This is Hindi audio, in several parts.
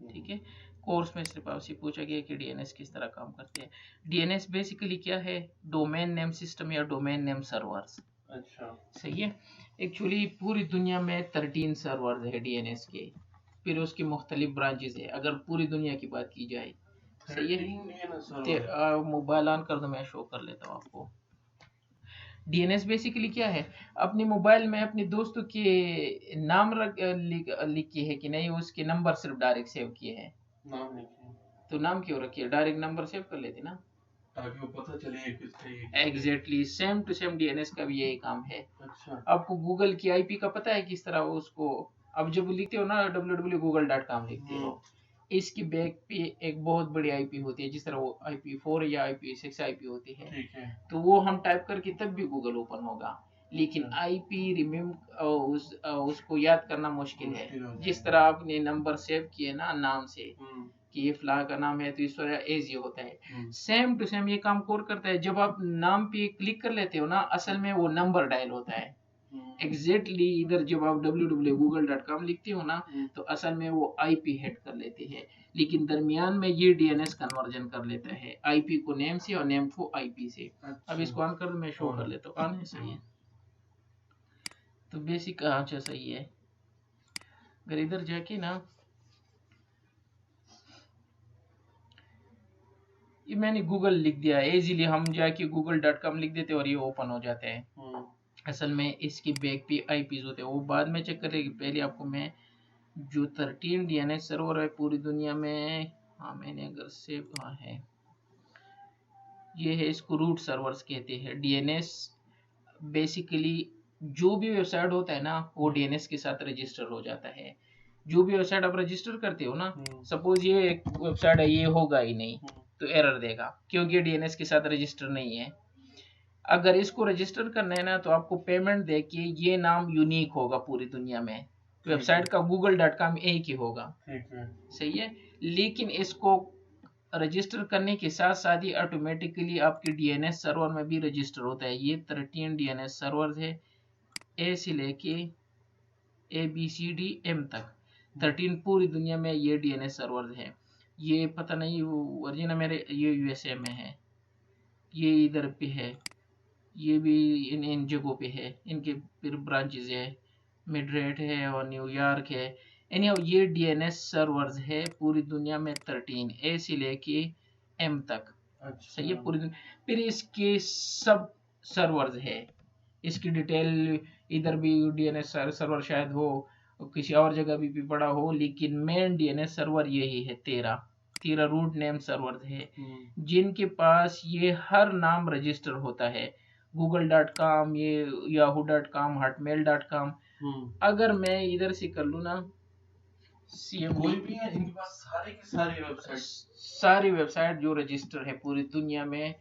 ठीक है, कोर्स में सिर्फ आपसे पूछा गया कि डीएनएस किस तरह काम करते हैं। डीएनएस बेसिकली क्या है, डोमेन नेम सिस्टम या डोमेन नेम सर्वर्स। अच्छा, सही है। एक्चुअली पूरी दुनिया में 13 सर्वर्स है डीएनएस के, फिर उसकी मुख्तलिफ ब्रांचेस है अगर पूरी दुनिया की बात की जाए। सही है, मोबाइल ऑन कर दो, मैं शो कर लेता हूँ आपको। डीएनएस बेसिकली क्या है, अपने मोबाइल में अपने दोस्तों के नाम लिख के है कि नहीं, उसके नंबर सिर्फ डायरेक्ट सेव किए हैं। नाम लिखे तो नाम क्यों रखिए, डायरेक्ट नंबर सेव कर लेते ना, ताकि वो पता चले ये किसका ये exactly same to same DNS का भी यही काम है। अच्छा, आपको गूगल की आईपी का पता है किस तरह वो उसको, अब जब लिखते हो ना www.google.com लिखते हो, इसकी बैक पे एक बहुत बड़ी आईपी होती है, जिस तरह वो IP4 या IP6 आईपी होती है, ठीक है, तो वो हम टाइप करके तब भी गूगल ओपन होगा, लेकिन आईपी उसको याद करना मुश्किल है। मुश्किल हो जिस जाएगा। तरह आपने नंबर सेव किए ना नाम से कि ये फला का नाम है तो इस तरह एज ये होता है, सेम टू सेम ये काम कोर करता है। जब आप नाम पे क्लिक कर लेते हो ना, असल में वो नंबर डायल होता है एग्जैक्टली इधर। जब आप www.google.com लिखते हो ना, तो असल में वो आईपी हेड कर लेते हैं, लेकिन दरमियान में ये डीएनएस कन्वर्जन कर लेता है आईपी को नेम से और नेम को आईपी से। अब इसको ऑन कर दो, मैं शो कर लेता हूँ, ऑन है, सही है। तो बेसिक अच्छा सही है। अगर इधर जाके ना, ये मैंने गूगल लिख दिया है, इजीली हम जाके google.com लिख देते और ये ओपन हो जाते हैं। असल में इसकी बैक पे आईपीज होते हैं, वो बाद में चेक करेगी, पहले आपको मैं जो 13 डीएनएस सर्वर है पूरी दुनिया में, हाँ मैंने अगर सेव, हाँ है, ये है, इसको रूट सर्वर्स कहते हैं। डीएनएस बेसिकली जो भी वेबसाइट होता है ना, वो डीएनएस के साथ रजिस्टर हो जाता है। जो भी वेबसाइट आप रजिस्टर करते हो ना, सपोज ये एक वेबसाइट है, ये होगा ही नहीं तो एरर देगा, क्योंकि डीएनएस के साथ रजिस्टर नहीं है। अगर इसको रजिस्टर करना है ना, तो आपको पेमेंट दे के ये नाम यूनिक होगा पूरी दुनिया में, वेबसाइट का google.com एक ही होगा, सही है। लेकिन इसको रजिस्टर करने के साथ साथ ही ऑटोमेटिकली आपके डीएनएस सर्वर में भी रजिस्टर होता है। ये 13 डीएनएस सर्वर है, ए से लेके ABCDM तक 13 पूरी दुनिया में ये डीएनएस सर्वर है। ये पता नहीं वर्जिन मेरे, ये यूएसए में है, ये इधर पे है, ये भी इन जगहों पे है, इनके फिर ब्रांचेज है, मिड्रेट है और न्यूयॉर्क है। एनी ये डीएनएस सर्वर्स है पूरी दुनिया में 13 ए से लेके एम तक। अच्छा। सही है, पूरी दुनिया। फिर इसके सब सर्वर्स है, इसकी डिटेल इधर भी डीएनएस सर्वर शायद हो, किसी और जगह भी पड़ा हो, लेकिन मेन डीएनएस सर्वर यही है। 13 रूट नेम सर्वर है जिनके पास ये हर नाम रजिस्टर होता है, google.com, ये yahoo.com, hotmail.com। अगर मैं इधर से कर लू ना, कोई भी है इनके पास सारे के सारे वेबसाइट, सारी वेबसाइट जो रजिस्टर है पूरी दुनिया में,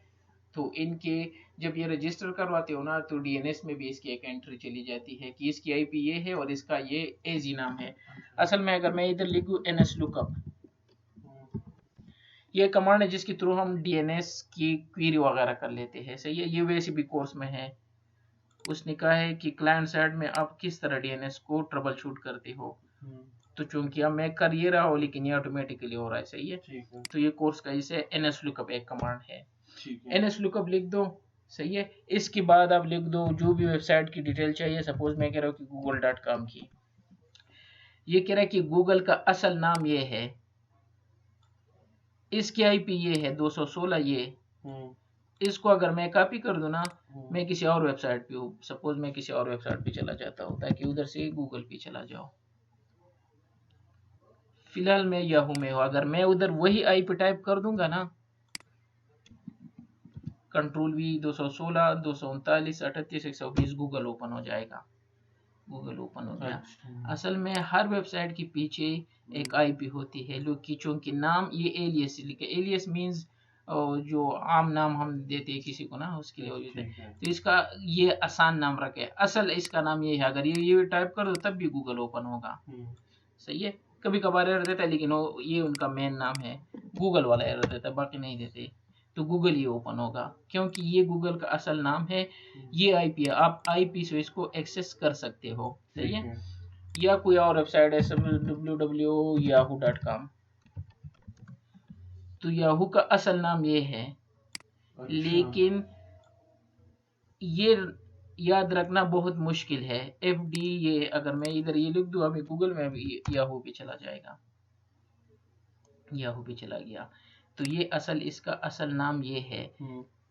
तो इनके जब ये रजिस्टर करवाते हो ना, तो डीएनएस में भी इसकी एक एंट्री चली जाती है कि इसकी आईपी ये है और इसका ये एजी नाम है। असल में अगर मैं इधर लिखूं nslookup, ये कमांड है जिसके थ्रू हम डीएनएस की क्वेरी वगैरह कर लेते हैं, सही है। ये वैसे भी कोर्स में है, उसने कहा है कि क्लाइंट साइड में आप किस तरह डीएनएस को ट्रबल शूट करते हो। तो चूंकि अब मैं कर ये रहा हूँ, लेकिन ये ऑटोमेटिकली हो रहा है, सही है। तो ये कोर्स का इसे nslookup एक कमांड है, nslookup लिख दो, सही है। इसके बाद आप लिख दो जो भी वेबसाइट की डिटेल चाहिए, सपोज मैं कह रहा हूँ कि google.com की, ये कह रहा है कि गूगल का असल नाम ये है, इसकी आईपी ये है 216 ये। इसको अगर मैं कॉपी कर दूं ना, मैं किसी और वेबसाइट पे हूँ, सपोज मैं किसी और वेबसाइट पे चला जाता हूँ ताकि उधर से गूगल पे चला जाओ। फिलहाल मैं याहू में हूँ, अगर मैं उधर वही आईपी टाइप कर दूंगा ना, Ctrl+V 216 239 38 120, गूगल ओपन हो जाएगा, गूगल ओपन हो गया। असल में हर वेबसाइट के पीछे एक आईपी होती है, जो कि चूंकि नाम ये एलियस लिखे, एलियस मींस जो आम नाम हम देते हैं किसी को ना, उसके लिए होते हैं, तो इसका ये आसान नाम रखे, असल इसका नाम ये है। अगर ये टाइप कर दो तब भी गूगल ओपन होगा, सही है। कभी कभार एरर देता है, लेकिन ये उनका मेन नाम है, गूगल वाला एरर देता है, बाकी नहीं देते। तो गूगल ही ओपन होगा, क्योंकि ये गूगल का असल नाम है, ये आईपी है, आप आईपी से इसको एक्सेस कर सकते हो, सही है। या कोई और वेबसाइट है www.yahoo.com, तो याहू का असल नाम ये है। लेकिन ये याद रखना बहुत मुश्किल है। FD, ये अगर मैं इधर ये लिख दूं, अभी गूगल में भी याहू पे चला जाएगा, याहू पे चला गया। तो ये असल, इसका असल नाम ये है।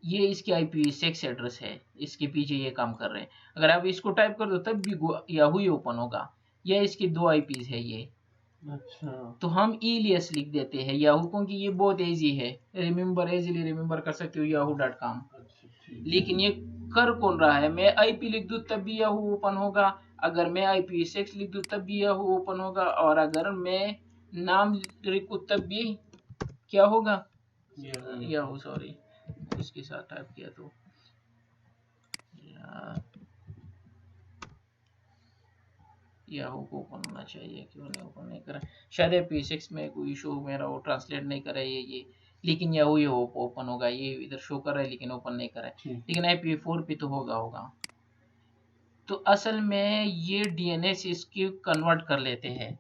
ये इसकी IPv6 एड्रेस है, इसके पीछे ये काम कर रहे हैं। अगर आप इसको टाइप कर दो तब भी याहू ही ओपन होगा। यह इसकी 2 IPs है ये। अच्छा, तो हम इलियस लिख देते हैं याहू, क्योंकि ये बहुत इजी है, इजीली रिमेम्बर कर सकते हो yahoo.com। लेकिन ये कर कौन रहा है? मैं IP लिख दूं तब भी याहू ओपन होगा, अगर मैं IPv6 लिख दूं तब भी याहू ओपन होगा, और अगर मैं नाम लिखूं तब भी क्या होगा? याहू, सॉरी इसके साथ टाइप किया तो याहू को ओपन होना चाहिए, क्यों नहीं ओपन नहीं करा? शायद IPv6 में कोई इशू मेरा वो ट्रांसलेट नहीं कर रहा है ये। लेकिन याहू ये ओपन होगा, ये इधर शो कर रहा है लेकिन ओपन नहीं कर रहा है, लेकिन IPv4 पे तो होगा। तो असल में ये DNS इसकी कन्वर्ट कर लेते हैं,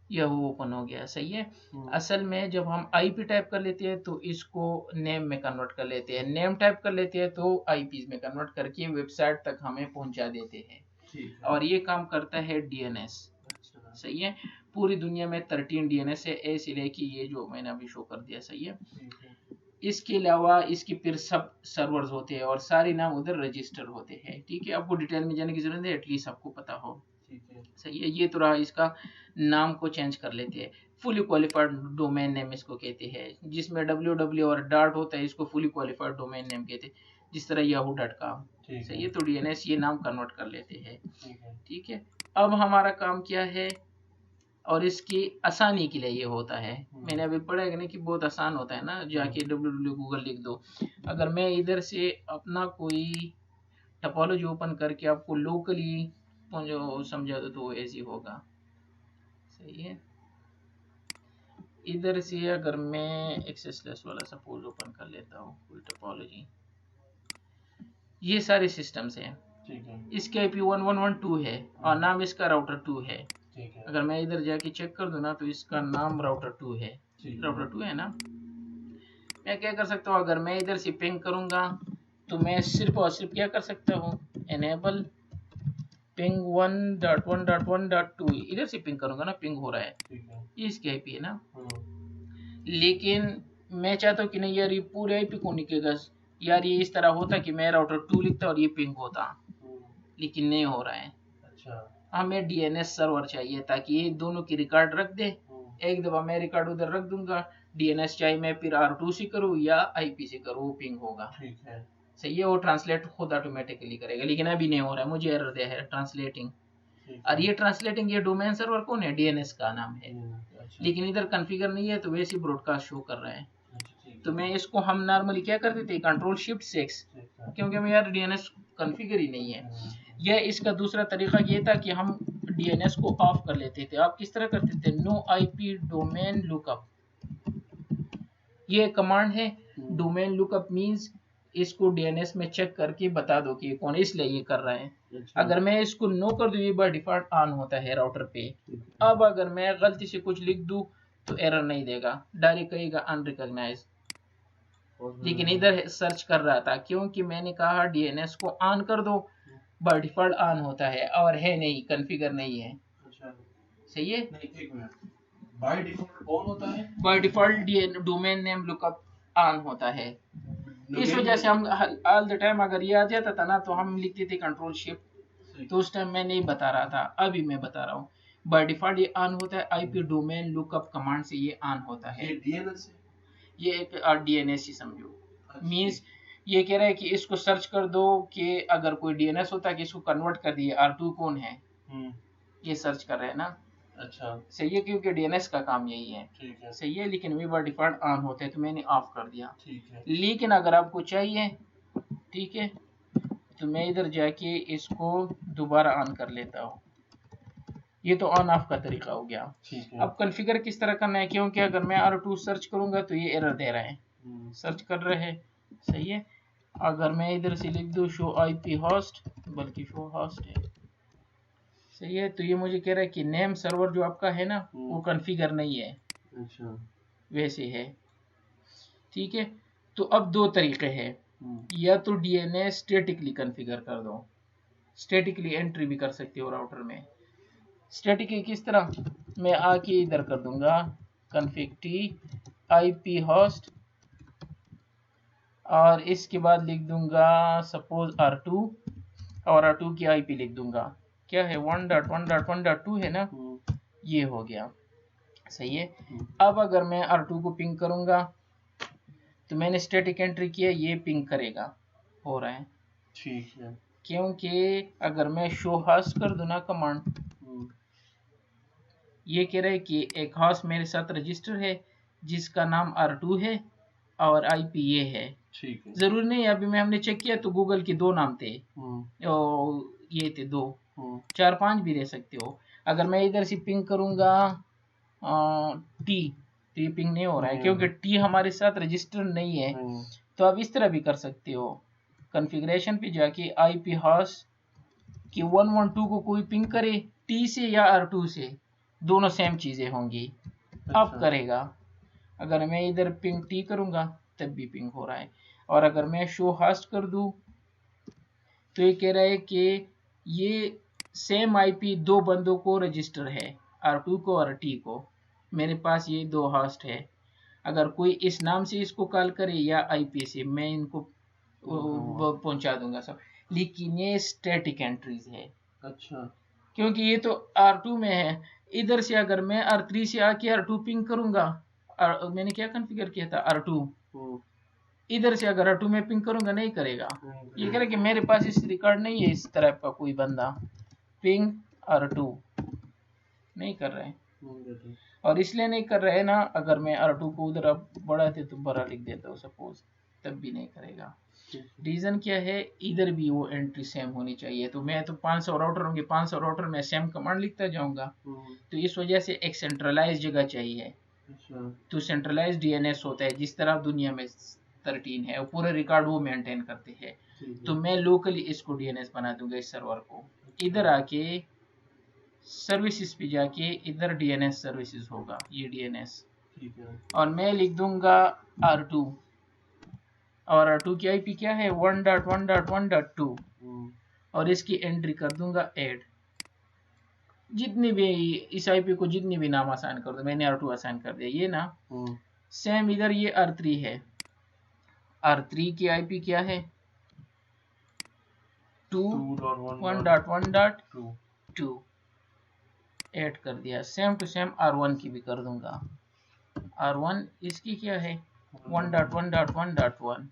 याहू ओपन हो गया, सही है। असल में जब हम IP टाइप कर लेते हैं तो इसको नेम में कन्वर्ट कर लेते हैं, नेम टाइप कर लेते हैं तो IPs में कन्वर्ट करके वेबसाइट तक हमें पहुंचा देते हैं, और ये काम करता है DNS। सही है। पूरी दुनिया में 13 DNS है, ऐसे लेके ये जो मैंने अभी शो कर दिया, सही है। इसके अलावा इसके फिर सब सर्वर्स होते हैं और सारे नाम उधर रजिस्टर होते हैं, ठीक है। आपको डिटेल में जाने की जरूरत है, एटलीस्ट आपको पता हो, सही है। ये तो रहा, इसका नाम को चेंज कर लेते हैं। फुली क्वालिफाइड डोमेन नेम इसको कहते हैं, जिसमें www और डॉट होता है, इसको फुली क्वालिफाइड डोमेन नेम कहते हैं, जिस तरह yahoo.com, सही है। तो DNS ये नाम कन्वर्ट कर लेते हैं, ठीक है। अब हमारा काम क्या है, और इसकी आसानी के लिए ये होता है, मैंने अभी पढ़ा है कि बहुत आसान होता है ना, जाके www गूगल लिख दो। अगर मैं इधर से अपना कोई टोपोलॉजी ओपन करके आपको लोकली जो समझा दो तो ऐसी होगा, सही है। इधर से अगर मैं एक्सेसलेस वाला सपोज ओपन कर लेता हूँ कोई टोपोलॉजी, ये सारे सिस्टम्स हैं, इसके IP 1112 है और नाम इसका राउटर 2 है। अगर मैं इधर जाके चेक कर दूं ना तो इसका नाम राउटर 2 है, राउटर 2 है ना। मैं क्या कर सकता हूँ, अगर मैं इधर से पिंग करूंगा तो मैं सिर्फ और सिर्फ क्या कर सकता हूँ, एनेबल पिंग 1.1.1.2, इधर से पिंग करूंगा ना, पिंग हो रहा है, ये इसकी IP है ना। लेकिन मैं चाहता हूँ कि नहीं यार ये पूरे IP को निकलेगा यार, ये इस तरह होता कि मैं राउटर 2 लिखता और ये पिंग होता, लेकिन नहीं हो रहा है। हमें DNS सर्वर चाहिए ताकि ये दोनों की रिकॉर्ड रख दे। एक दफा मैं रिकॉर्ड उधर रख दूंगा, DNS चाहे मैं फिर R2 से करूँ या IP से करूँ, पिंग होगा, सही है। वो ट्रांसलेट खुद ऑटोमेटिकली करेगा, लेकिन अभी नहीं हो रहा है, मुझे एरर दे है ट्रांसलेटिंग। और ये ट्रांसलेटिंग, ये डोमेन सर्वर कौन है, DNS का नाम है, लेकिन इधर कॉन्फ़िगर नहीं है तो वैसे ब्रॉडकास्ट शो कर रहा है। तो मैं इसको, हम नॉर्मली क्या करते थे, Ctrl+Shift+6, क्योंकि हम यार DNS कॉन्फ़िगर ही नहीं है। यह इसका दूसरा तरीका ये था कि हम DNS को ऑफ कर लेते थे। आप किस तरह करते थे, नो IP डोमेन लुकअप, ये कमांड है। डोमेन लुकअप मींस इसको DNS में चेक करके बता दो कि कौन, इसलिए ये कर रहा है। अगर मैं इसको नो कर दूं, ये बाय डिफॉल्ट ऑन होता है राउटर पे। अब अगर मैं गलती से कुछ लिख दूं तो एरर नहीं देगा, डायरेक्ट कहेगा अनरिकॉग्नाइज। लेकिन इधर सर्च कर रहा था, क्योंकि मैंने कहा DNS को ऑन कर दो, बाय डिफॉल्ट ऑन होता है, और है नहीं, कॉन्फ़िगर नहीं है, सही है। बाय डिफॉल्ट ऑन होता है, by default domain name lookup on होता है। इस वजह से हम ऑल द टाइम अगर ये आ जाता था ना तो हम लिखते थे Ctrl+Shift, तो उस टाइम मैं नहीं बता रहा था, अभी मैं बता रहा हूँ। बाय डिफॉल्ट ये ऑन होता है, IP डोमेन लुकअप कमांड से ये ऑन होता है। ये DNS है, ये एक DNS ही समझो, मींस ये कह रहा है कि इसको सर्च कर दो कि अगर कोई DNS होता है कि इसको कन्वर्ट कर दिए, R2 कौन है, ये सर्च कर रहे हैं ना। अच्छा, सही है, क्योंकि DNS का काम यही है, ठीक है, सही है। लेकिन वे बाय डिफॉल्ट ऑन होते हैं तो मैंने ऑफ कर दिया, ठीक है। लेकिन अगर आपको चाहिए, ठीक है, तो मैं इधर जाके इसको दोबारा ऑन कर लेता हूँ। ये तो ऑन ऑफ का तरीका हो गया। अब कॉन्फ़िगर किस तरह करना है, क्योंकि अगर मैं R2 सर्च करूंगा तो ये एरर दे रहा है, सर्च कर रहे हैं, सही है। अगर मैं इधर से लिख दूं शो IP होस्ट, बल्कि शो होस्ट है, सही है, तो ये मुझे कह रहा है कि नेम सर्वर जो आपका है ना वो कॉन्फ़िगर नहीं है। अच्छा, वैसे है। ठीक है, तो अब दो तरीके हैं, या तो डीएनएस स्टैटिकली कॉन्फ़िगर कर दो, स्टैटिकली एंट्री भी कर सकते हो राउटर में। स्टैटिकली किस तरह, मैं आके इधर कर दूंगा config t IP host और इसके बाद लिख दूंगा सपोज R2 और R2 की IP लिख दूंगा, क्या है 1.1.1.2 है ना, ये हो गया। सही है। अब अगर मैं R2 को पिंग करूंगा तो मैंने स्टैटिक एंट्री किया, ये पिंग करेगा, हो रहा है। ठीक है, क्योंकि अगर मैं शो होस्ट कर दूं ना कमांड, ये कह रहा है कि एक होस्ट मेरे साथ रजिस्टर है जिसका नाम R2 है और IP ये है। ठीक है, जरूरी नहीं, अभी मैं हमने चेक किया तो गूगल के दो नाम थे, ये थे दो, 4-5 भी दे सकते हो। अगर मैं इधर से पिंग करूंगा टी, तो ये पिंग नहीं हो रहा है क्योंकि टी हमारे साथ रजिस्टर नहीं है। तो आप इस तरह भी कर सकते हो, कॉन्फ़िगरेशन पे जाके IP होस्ट कि 112 को कोई पिंग करे टी से या R2 से, दोनों सेम चीजें होंगी। अब करेगा, अगर मैं इधर पिंग टी करूंगा तब भी पिंग हो रहा है, और अगर मैं शो होस्ट कर दूं तो ये कह रहा है कि ये सेम IP दो बंदों को रजिस्टर है, R2 को और T को। मेरे पास ये दो होस्ट है, अगर कोई इस नाम से इसको कॉल करे या IP से, मैं इनको पहुंचा दूंगा सब। लेकिन ये स्टैटिक एंट्रीज है। अच्छा, क्योंकि ये तो R2 में है, इधर से अगर मैं R3 से आके R2 पिंग करूंगा, मैंने क्या कॉन्फ़िगर किया था R2, इधर से अगर R2 में पिंग करूंगा नहीं करेगा। ये कह रहा है कि मेरे पास इस रिकॉर्ड नहीं है इस तरह का कोई बंदा, पिंग R2 नहीं कर रहे हैं। और इसलिए नहीं कर रहे हैं ना, अगर मैं R2 को उधर अब बढ़ाते तो बड़ा लिख देता हूँ सपोज, तब भी नहीं करेगा। रीजन क्या है, इधर भी वो एंट्री सेम होनी चाहिए। तो मैं तो 500 राउटर होंगे, 500 राउटर में सेम कमांड लिखता जाऊंगा, तो इस वजह से एक सेंट्रलाइज जगह चाहिए। तो सेंट्रलाइज डीएनएस होता है जिस तरह दुनिया में 13 है, पूरे रिकॉर्ड वो मेंटेन करते हैं। तो मैं लोकली इसको डीएनएस बना दूंगा इस सर्वर को, इधर आके सर्विसेज पे जाके इधर डीएनएस सर्विसेज होगा, ये डीएनएस, और मैं लिख दूंगा R2 और R2 की IP क्या है 1.1.1.2 और इसकी एंट्री कर दूंगा ऐड। जितनी भी इस IP को जितनी भी नाम असाइन कर दो, मैंने R2 असाइन कर दिया ये ना, सेम इधर ये R3 है, R3 की IP क्या है 2.1.1.2 ऐड कर दिया। सेम टू सेम R1 की भी कर दूंगा, R1 इसकी क्या है 1.1.1.1।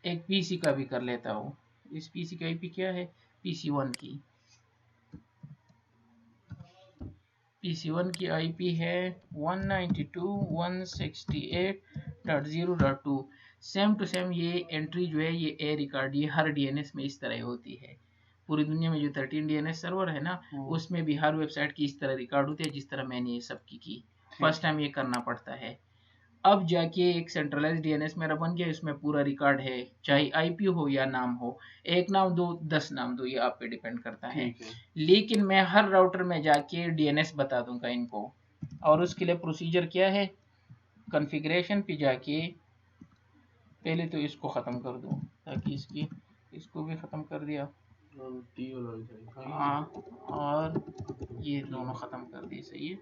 एक PC का भी कर लेता हूँ, इस PC का IP क्या है PC1 की, PC1 की IP है 192.168.0.2। सेम टू सेम ये एंट्री जो है ये ए रिकॉर्ड, ये हर डीएनएस में इस तरह होती है। पूरी दुनिया में जो 13 डीएनएस सर्वर है ना, उसमें भी हर वेबसाइट की इस तरह रिकॉर्ड होती है जिस तरह मैंने ये सब की। फर्स्ट टाइम ये करना पड़ता है। अब जाके एक सेंट्रलाइज डीएनएस मेरा बन गया, इसमें पूरा रिकॉर्ड है, चाहे आईपी हो या नाम हो, एक नाम दो 10 नाम दो, ये आप पे डिपेंड करता है। लेकिन मैं हर राउटर में जाके डीएनएस बता दूंगा इनको, और उसके लिए प्रोसीजर क्या है, कॉन्फ़िगरेशन पे जाके पहले तो इसको ख़त्म कर दूं ताकि इसको भी ख़त्म कर दिया, हाँ, और ये दोनों ख़त्म कर दिए। सही है,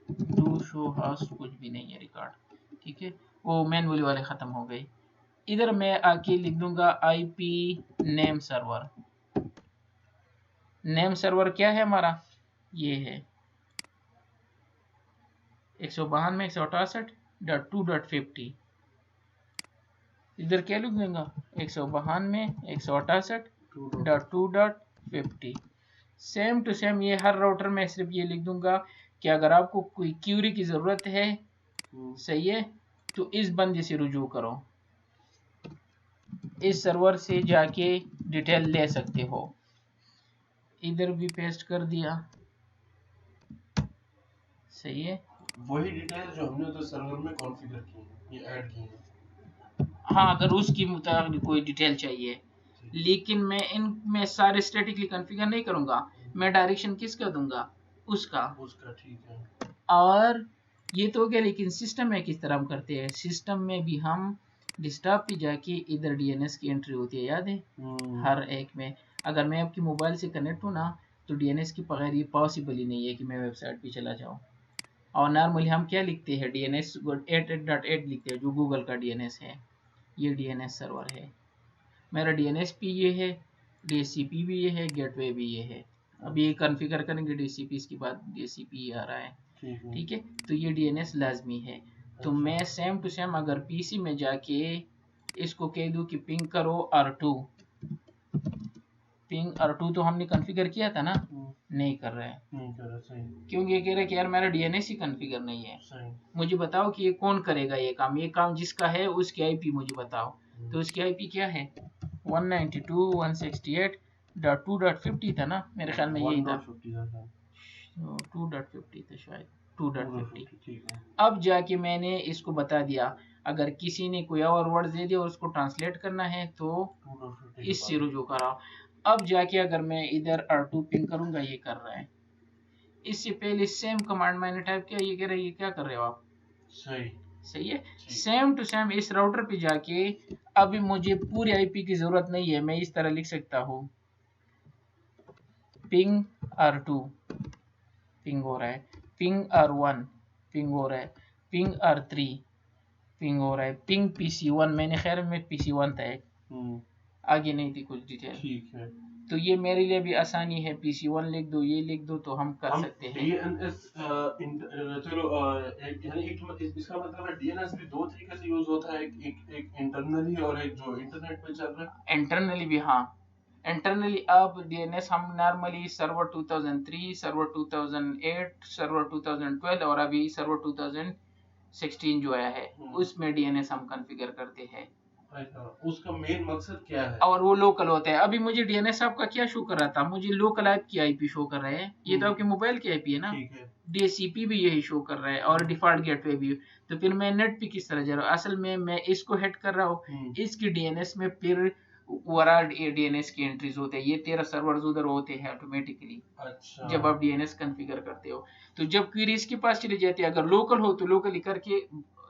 डू शो होस्ट कुछ भी नहीं है रिकॉर्ड, ठीक है, वो मैनुअली वाले ख़त्म हो गए। इधर मैं आके लिख दूंगा IP name server. Name server क्या है हमारा, ये है 192.168.2.50। इधर क्या लिख दूंगा 192.168.2.50। सेम टू सेम ये हर राउटर में सिर्फ ये लिख दूंगा कि अगर आपको कोई क्यूरी की जरूरत है, सही है, तो इस बंदे से रुजू करो, इस सर्वर से जाके डिटेल ले सकते हो। इधर भी पेस्ट कर दिया, सही है, वही डिटेल जो हमने उधर सर्वर में कॉन्फ़िगर की है, ये ऐड की है। हाँ, अगर उसकी मुताबिक कोई डिटेल चाहिए, लेकिन मैं इनमें सारे स्टैटिकली कॉन्फ़िगर नहीं करूंगा, मैं डायरेक्शन किसका दूंगा, उसका। ठीक है। और ये तो हो गया, लेकिन सिस्टम में किस तरह हम करते हैं? सिस्टम में भी हम डेस्कटॉप पे जाके इधर डीएनएस की एंट्री होती है, याद है? हर एक में अगर मैं आपकी मोबाइल से कनेक्ट हूँ ना, तो डीएनएस के बगैर ये पॉसिबल ही नहीं है कि मैं वेबसाइट पे चला जाऊँ। और नॉर्मली हम क्या लिखते हैं? डीएनएस 8.8 लिखते हैं, जो गूगल का डीएनएस है। ये डीएनएस सर्वर है मेरा, डीएनएसपी ये है, डीएचसीपी भी ये है, गेटवे भी ये है। अब ये कॉन्फ़िगर करेंगे डीएचसीपी, इसके बाद डीएचसीपी आ रहा है, ठीक है। तो ये डीएनएस लाजमी है। तो मैं सेम टू सेम अगर पीसी में जाके इसको कह दूं कि पिंग करो R2, पिंग R2 तो हमने कॉन्फ़िगर किया था ना, नहीं कर रहा है, क्योंकि ये कह रहा है कि यार मेरा डीएनएस ही कॉन्फ़िगर नहीं है। मुझे बताओ कि ये कौन करेगा ये काम जिसका है उसकी आईपी मुझे बताओ। तो उसकी आईपी क्या है? 192.168.2.50 था ना, मेरे ख्याल में यही था, 2.50 था शायद, 2.50। अब जाके मैंने इसको बता दिया, अगर किसी ने कोई और वर्ड दे दिया और उसको ट्रांसलेट करना है तो इससे रुजू करा। अब जाके अगर मैं इधर R2 पिंग करूंगा, ये कर रहा है। इससे पहले सेम कमांड मैंने टाइप किया, ये कह रहा है ये क्या कर रहे हो आप? सही है। सेम टू सेम इस राउटर पे जाके अभी मुझे पूरी आईपी की जरूरत नहीं है, मैं इस तरह लिख सकता हूँ, पिंग R2 पिंग हो रहा है, पिंग R1 पिंग हो रहा है, पिंग R3 पिंग हो रहा है, पिंग PC1, मैंने खैर में PC1 था एक, आगे नहीं थी कुछ डिटेल, ठीक है। तो ये मेरे लिए भी आसानी है, PC1 लिख दो, ये लिख दो, तो हम कर सकते हैं। DNS चलो यानी इसका मतलब है DNS भी दो तरीके से यूज होता है, एक इंटरनली और एक जो इंटरनेट पे चल रहा है। इंटरनली भी, हाँ इंटरनली। अब डीएनएस हम नॉर्मली सर्वर 2003, सर्वर 2008, सर्वर 2012 और अभी सर्वर 2016 जो आया है, उसमें डीएनएस हम कॉन्फ़िगर करते हैं। उसका मेन मकसद क्या है? और वो लोकल होता है। अभी मुझे डीएनएस आपका क्या शो कर रहा था? मुझे लोकल ऐप की आईपी शो कर रहे हैं, ये तो आपके मोबाइल की आईपी है ना, डीएचसीपी भी यही शो कर रहा है और डिफॉल्ट गेटवे भी। तो फिर मैं नेट पे किस तरह जा रहा हूँ? असल में मैं इसको हेड कर रहा हूँ, इसकी डीएनएस में फिर ओवरऑल डीएनएस की एंट्रीज होते हैं, ये 13 सर्वर्स उधर होते हैं ऑटोमेटिकली। अच्छा। जब आप डीएनएस कॉन्फ़िगर करते हो, तो जब क्वेरी इसके पास चली जाती है, अगर लोकल हो तो लोकली करके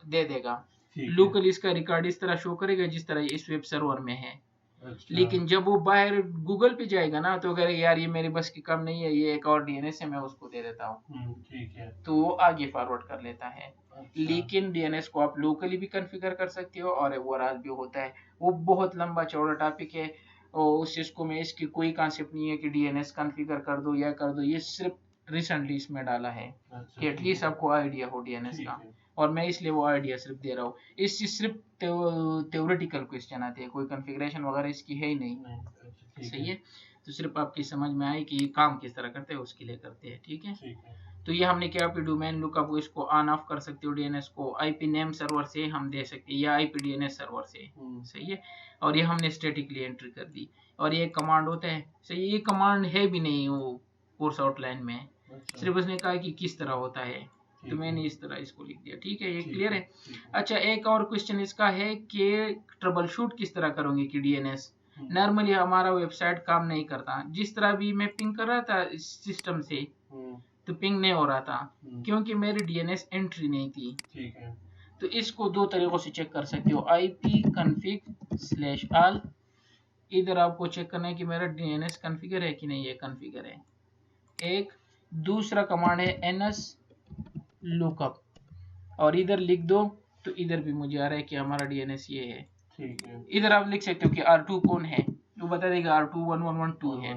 दे देगा, लोकल इसका रिकॉर्ड इस तरह शो करेगा जिस तरह इस वेब सर्वर में है। अच्छा। लेकिन जब वो बाहर गूगल पे जाएगा ना, तो अगर यार ये मेरे बस की काम नहीं है, ये एक और डीएनएस है, मैं उसको दे देता हूँ, ठीक है, तो वो आगे फॉरवर्ड कर लेता है। अच्छा। लेकिन डीएनएस को आप लोकली भी कॉन्फ़िगर कर सकते हो और ओवरऑल भी होता है। वो बहुत लंबा चौड़ा टॉपिक है और उस इसको में इसकी कोई कॉन्सेप्ट नहीं है कि डीएनएस कॉन्फ़िगर कर दो या कर दो, ये सिर्फ रिसेंटली इसमें डाला है। अच्छा, कि एटलीस्ट आपको आइडिया हो डीएनएस का, और मैं इसलिए वो आइडिया सिर्फ दे रहा हूँ। इससे सिर्फ थ्योरेटिकल क्वेश्चन आते हैं, कोई कॉन्फ़िगरेशन वगैरह इसकी है ही नहीं। सही है, तो सिर्फ आपकी समझ में आए कि ये काम किस तरह करते हैं, उसके लिए करते हैं, ठीक है। तो ये हमने क्या, आपकी डोमेन लुकअप इसको ऑन ऑफ कर सकते हो, डीएनएस को आईपी नेम सर्वर से हम दे सकते हैं या आईपी डीएनएस सर्वर से, सही है। और ये हमने स्टैटिकली एंट्री कर दी, और ये कमांड होता है, सही। ये कमांड है भी नहीं वो कोर्स आउटलाइन में, सिर्फ उसने कहा कि किस तरह होता है, तो मैंने इस तरह इसको लिख दिया, ठीक है, ये क्लियर है। अच्छा, एक और क्वेश्चन इसका है कि ट्रबल शूट किस तरह करोगे कि डीएनएस नॉर्मली हमारा वेबसाइट काम नहीं करता, जिस तरह भी मैं पिंग कर रहा था इस सिस्टम से, तो पिंग नहीं हो रहा था क्योंकि मेरी डीएनएस एंट्री नहीं थी, ठीक है। तो इसको दो तरीकों से चेक कर सकते हो, ipconfig/all, इधर आपको चेक करना है कि मेरा डीएनएस कॉन्फ़िगर है कि नहीं है, कॉन्फ़िगर है एक। दूसरा कमांड है ns lookup, और इधर लिख दो, तो इधर भी मुझे आ रहा है कि हमारा डीएनएस ये है, ठीक है। इधर आप लिख सकते हो कि R2 कौन है, वो बता देगा R2 1112 है,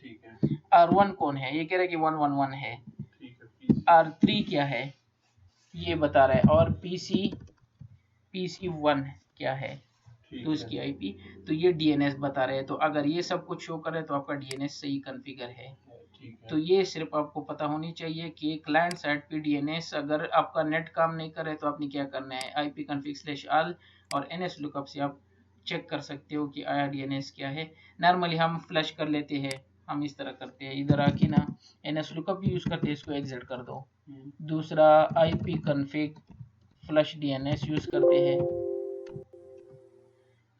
ठीक है। R1 कौन है, ये कह रहा है कि 111 है, ठीक है। R3 क्या है, ये बता रहा है, और PC1 क्या है, तो उसकी आईपी, तो ये डीएनएस बता रहे हैं। तो अगर ये सब कुछ शो करे तो आपका डीएनएस सही कॉन्फ़िगर है। तो ये सिर्फ आपको पता होनी चाहिए कि क्लाइंट साइड पे डीएनएस, अगर आपका नेट काम नहीं कर रहा है तो आपने क्या करना है, ipconfig/all और ns lookup से आप चेक कर सकते हो कि आया डीएनएस क्या है। नॉर्मली हम फ्लश कर लेते हैं, हम इस तरह करते हैं, इधर आके ना ns lookup यूज करते हैं, इसको एग्जिट कर दो। दूसरा ipconfig /dns यूज करते हैं,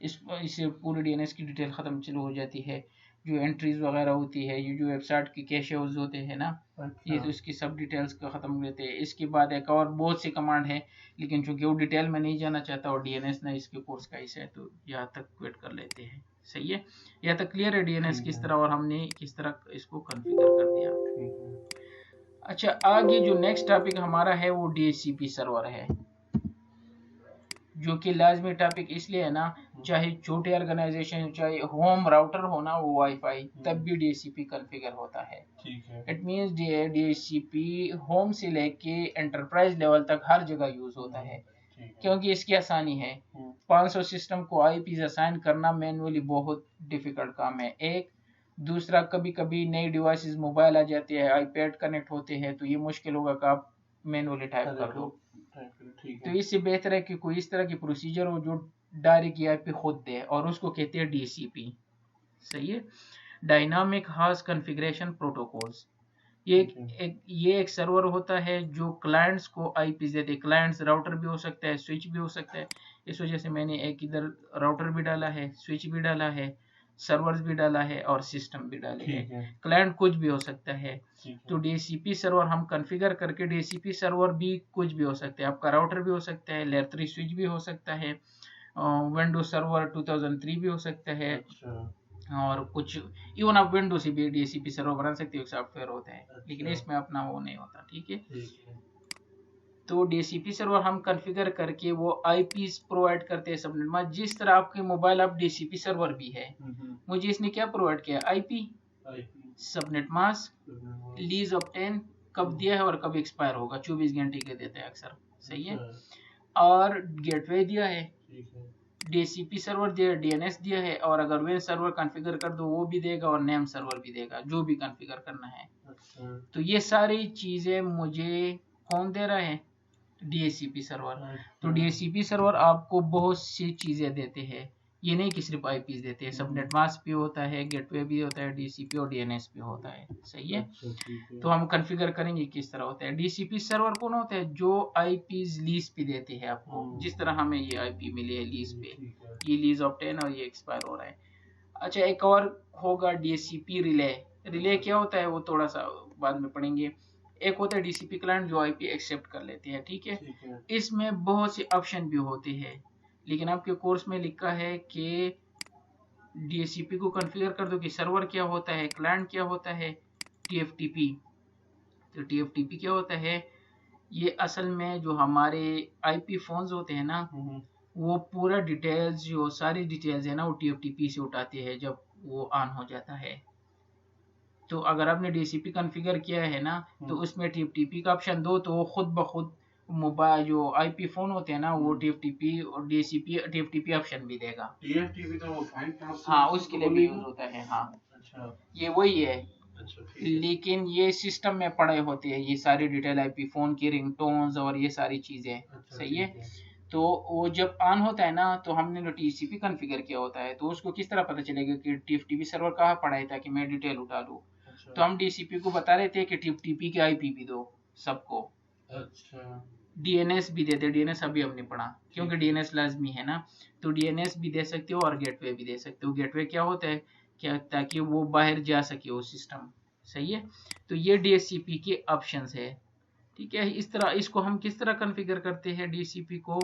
इससे पूरी डीएनएस की डिटेल खत्म चलो हो जाती है। जो एंट्रीज वगैरह होती है, ये जो वेबसाइट के कैशेज होते हैं ना, ये तो इसकी सब डिटेल्स का ख़त्म करते हैं। इसके बाद एक और बहुत सी कमांड है, लेकिन चूंकि वो डिटेल में नहीं जाना चाहता और डीएनएस ने इसके कोर्स का हिस्सा है, तो यहाँ तक वेट कर लेते हैं। सही है, यहाँ तक क्लियर है डीएनएस किस तरह और हमने किस तरह इसको कॉन्फ़िगर कर दिया। अच्छा, आगे जो नेक्स्ट टॉपिक हमारा है वो डीएचसीपी सर्वर है, जो कि लाजमी टॉपिक इसलिए है ना, चाहे छोटे ऑर्गेनाइजेशन, चाहे होम राउटर हो ना वो वाईफाई, तब भी डीएचसीपी कॉन्फ़िगर होता है। इट मींस डीएचसीपी होम से लेके एंटरप्राइज लेवल तक हर जगह यूज होता है, क्योंकि इसकी आसानी है। 500 सिस्टम को आईपीज असाइन करना मैनुअली बहुत डिफिकल्ट काम है। एक दूसरा, कभी कभी नई डिवाइसेस मोबाइल आ जाती है, आईपैड कनेक्ट होते हैं, तो ये मुश्किल होगा कि आप मैनुअली टाइप कर दो। तो इससे बेहतर है कि कोई इस तरह की प्रोसीजर हो जो डायरेक्ट आईपी खुद दे, और उसको कहते हैं डीसीपी। सही है, डायनामिक हाश कॉन्फ़िगरेशन प्रोटोकॉल्स। ये एक सर्वर होता है जो क्लाइंट्स को आईपी देते हैं। क्लाइंट्स राउटर भी हो सकता है, स्विच भी हो सकता है। इस वजह से मैंने एक इधर राउटर भी डाला है, स्विच भी डाला है, सर्वर्स भी डाला है और सिस्टम भी डाले हैं। क्लाइंट कुछ भी हो सकता है। तो डीसीपी सर्वर हम कॉन्फ़िगर करके, डीसीपी सर्वर भी कुछ भी हो सकता है, आपका राउटर भी हो सकता है, लेयर 3 स्विच भी हो सकता है, विंडोज सर्वर 2003 भी हो सकता है। और कुछ इवन आप विंडो से भी डीसीपी सर्वर बना सकते हो, सॉफ्टवेयर होता है। लेकिन इसमें अपना वो नहीं होता। ठीक है, तो डीसीपी सर्वर हम कॉन्फ़िगर करके वो आईपीस प्रोवाइड करते हैं सबनेट मास्क। जिस तरह आपके मोबाइल आप डीसीपी सर्वर भी है, मुझे इसने क्या प्रोवाइड किया, IP, subnet mask, lease obtain कब दिया है और कब एक्सपायर होगा, 24 घंटे के देते हैं अक्सर। सही है, और गेटवे दिया है, डीसीपी सर्वर दिया है, डीएनएस दिया है, और अगर वे सर्वर कॉन्फ़िगर कर दो वो भी देगा, और नेम सर्वर भी देगा, जो भी कॉन्फ़िगर करना है। तो ये सारी चीजें मुझे कौन दे रहा है, डीएचसीपी सर्वर। तो डीएचसीपी सर्वर आपको बहुत सी चीजें देते हैं, ये नहीं कि सिर्फ आईपीस देते हैं, सबनेट मास्क भी होता है, गेटवे भी होता है, डीसीपी और डीएनएस भी होता है। सही है, तो हम कॉन्फ़िगर करेंगे किस तरह होता है। डीसीपी सर्वर कौन होता है, जो आईपीस लीज पे देते हैं आपको, जिस तरह हमें ये आईपी मिली है लीज पे, ये लीज ऑब्टेन और ये एक्सपायर हो रहा है। अच्छा, एक और होगा डीएचसीपी रिले। रिले क्या होता है वो थोड़ा सा बाद में पढ़ेंगे। एक होता है डीसीपी क्लाइंट जो आईपी एक्सेप्ट कर लेते हैं। ठीक है, इसमें बहुत से ऑप्शन भी होते हैं, लेकिन आपके कोर्स में लिखा है कि डीएचसीपी को कॉन्फ़िगर कर दो कि सर्वर क्या होता है, क्लाइंट क्या होता है, टीएफटीपी। तो टीएफटीपी क्या होता है, ये असल में जो हमारे आईपी फोन्स होते हैं ना, वो पूरा डिटेल्स, जो सारी डिटेल्स है ना, वो टीएफटीपी से उठाते हैं जब वो ऑन हो जाता है। तो अगर आपने डीसीपी कॉन्फ़िगर किया है ना, तो उसमें टीएफटीपी का ऑप्शन दो, तो वो खुद ब खुद मोबाइल जो आईपी फोन होते हैं ना, वो टीएफटीपी और डीसीपी टीएफटीपी ऑप्शन भी देगा। टीएफटीपी तो वो फाइल ट्रांसफर, हाँ, उसके लिए भी यूज होता है। हाँ, अच्छा, ये वही है। अच्छा, लेकिन ये सिस्टम में पड़े होते हैं, ये सारी डिटेल आईपी फोन की रिंगटोन्स और ये सारी चीजें। सही है, तो वो जब ऑन होता है ना, तो हमने टीसीपी कॉन्फ़िगर किया होता है, तो उसको किस तरह पता चलेगा कि टीएफटीपी सर्वर कहाँ पड़ा है, ताकि मैं डिटेल उठा लूँ। तो हम डीसीपी को बता रहे थे कि टीएफटीपी की आईपी भी दो सबको। अच्छा, डीएनएस भी देते, डीएनएस अभी हमने पढ़ा, क्योंकि डीएनएस लाजमी है ना, तो डीएनएस भी दे सकते हो और गेटवे भी दे सकते हो। गेटवे क्या होता है, क्या, ताकि वो बाहर जा सके वो सिस्टम। सही है, तो ये डीएचसीपी के ऑप्शंस है। ठीक है, इस तरह इसको हम किस तरह कॉन्फ़िगर करते हैं, डीसीपी को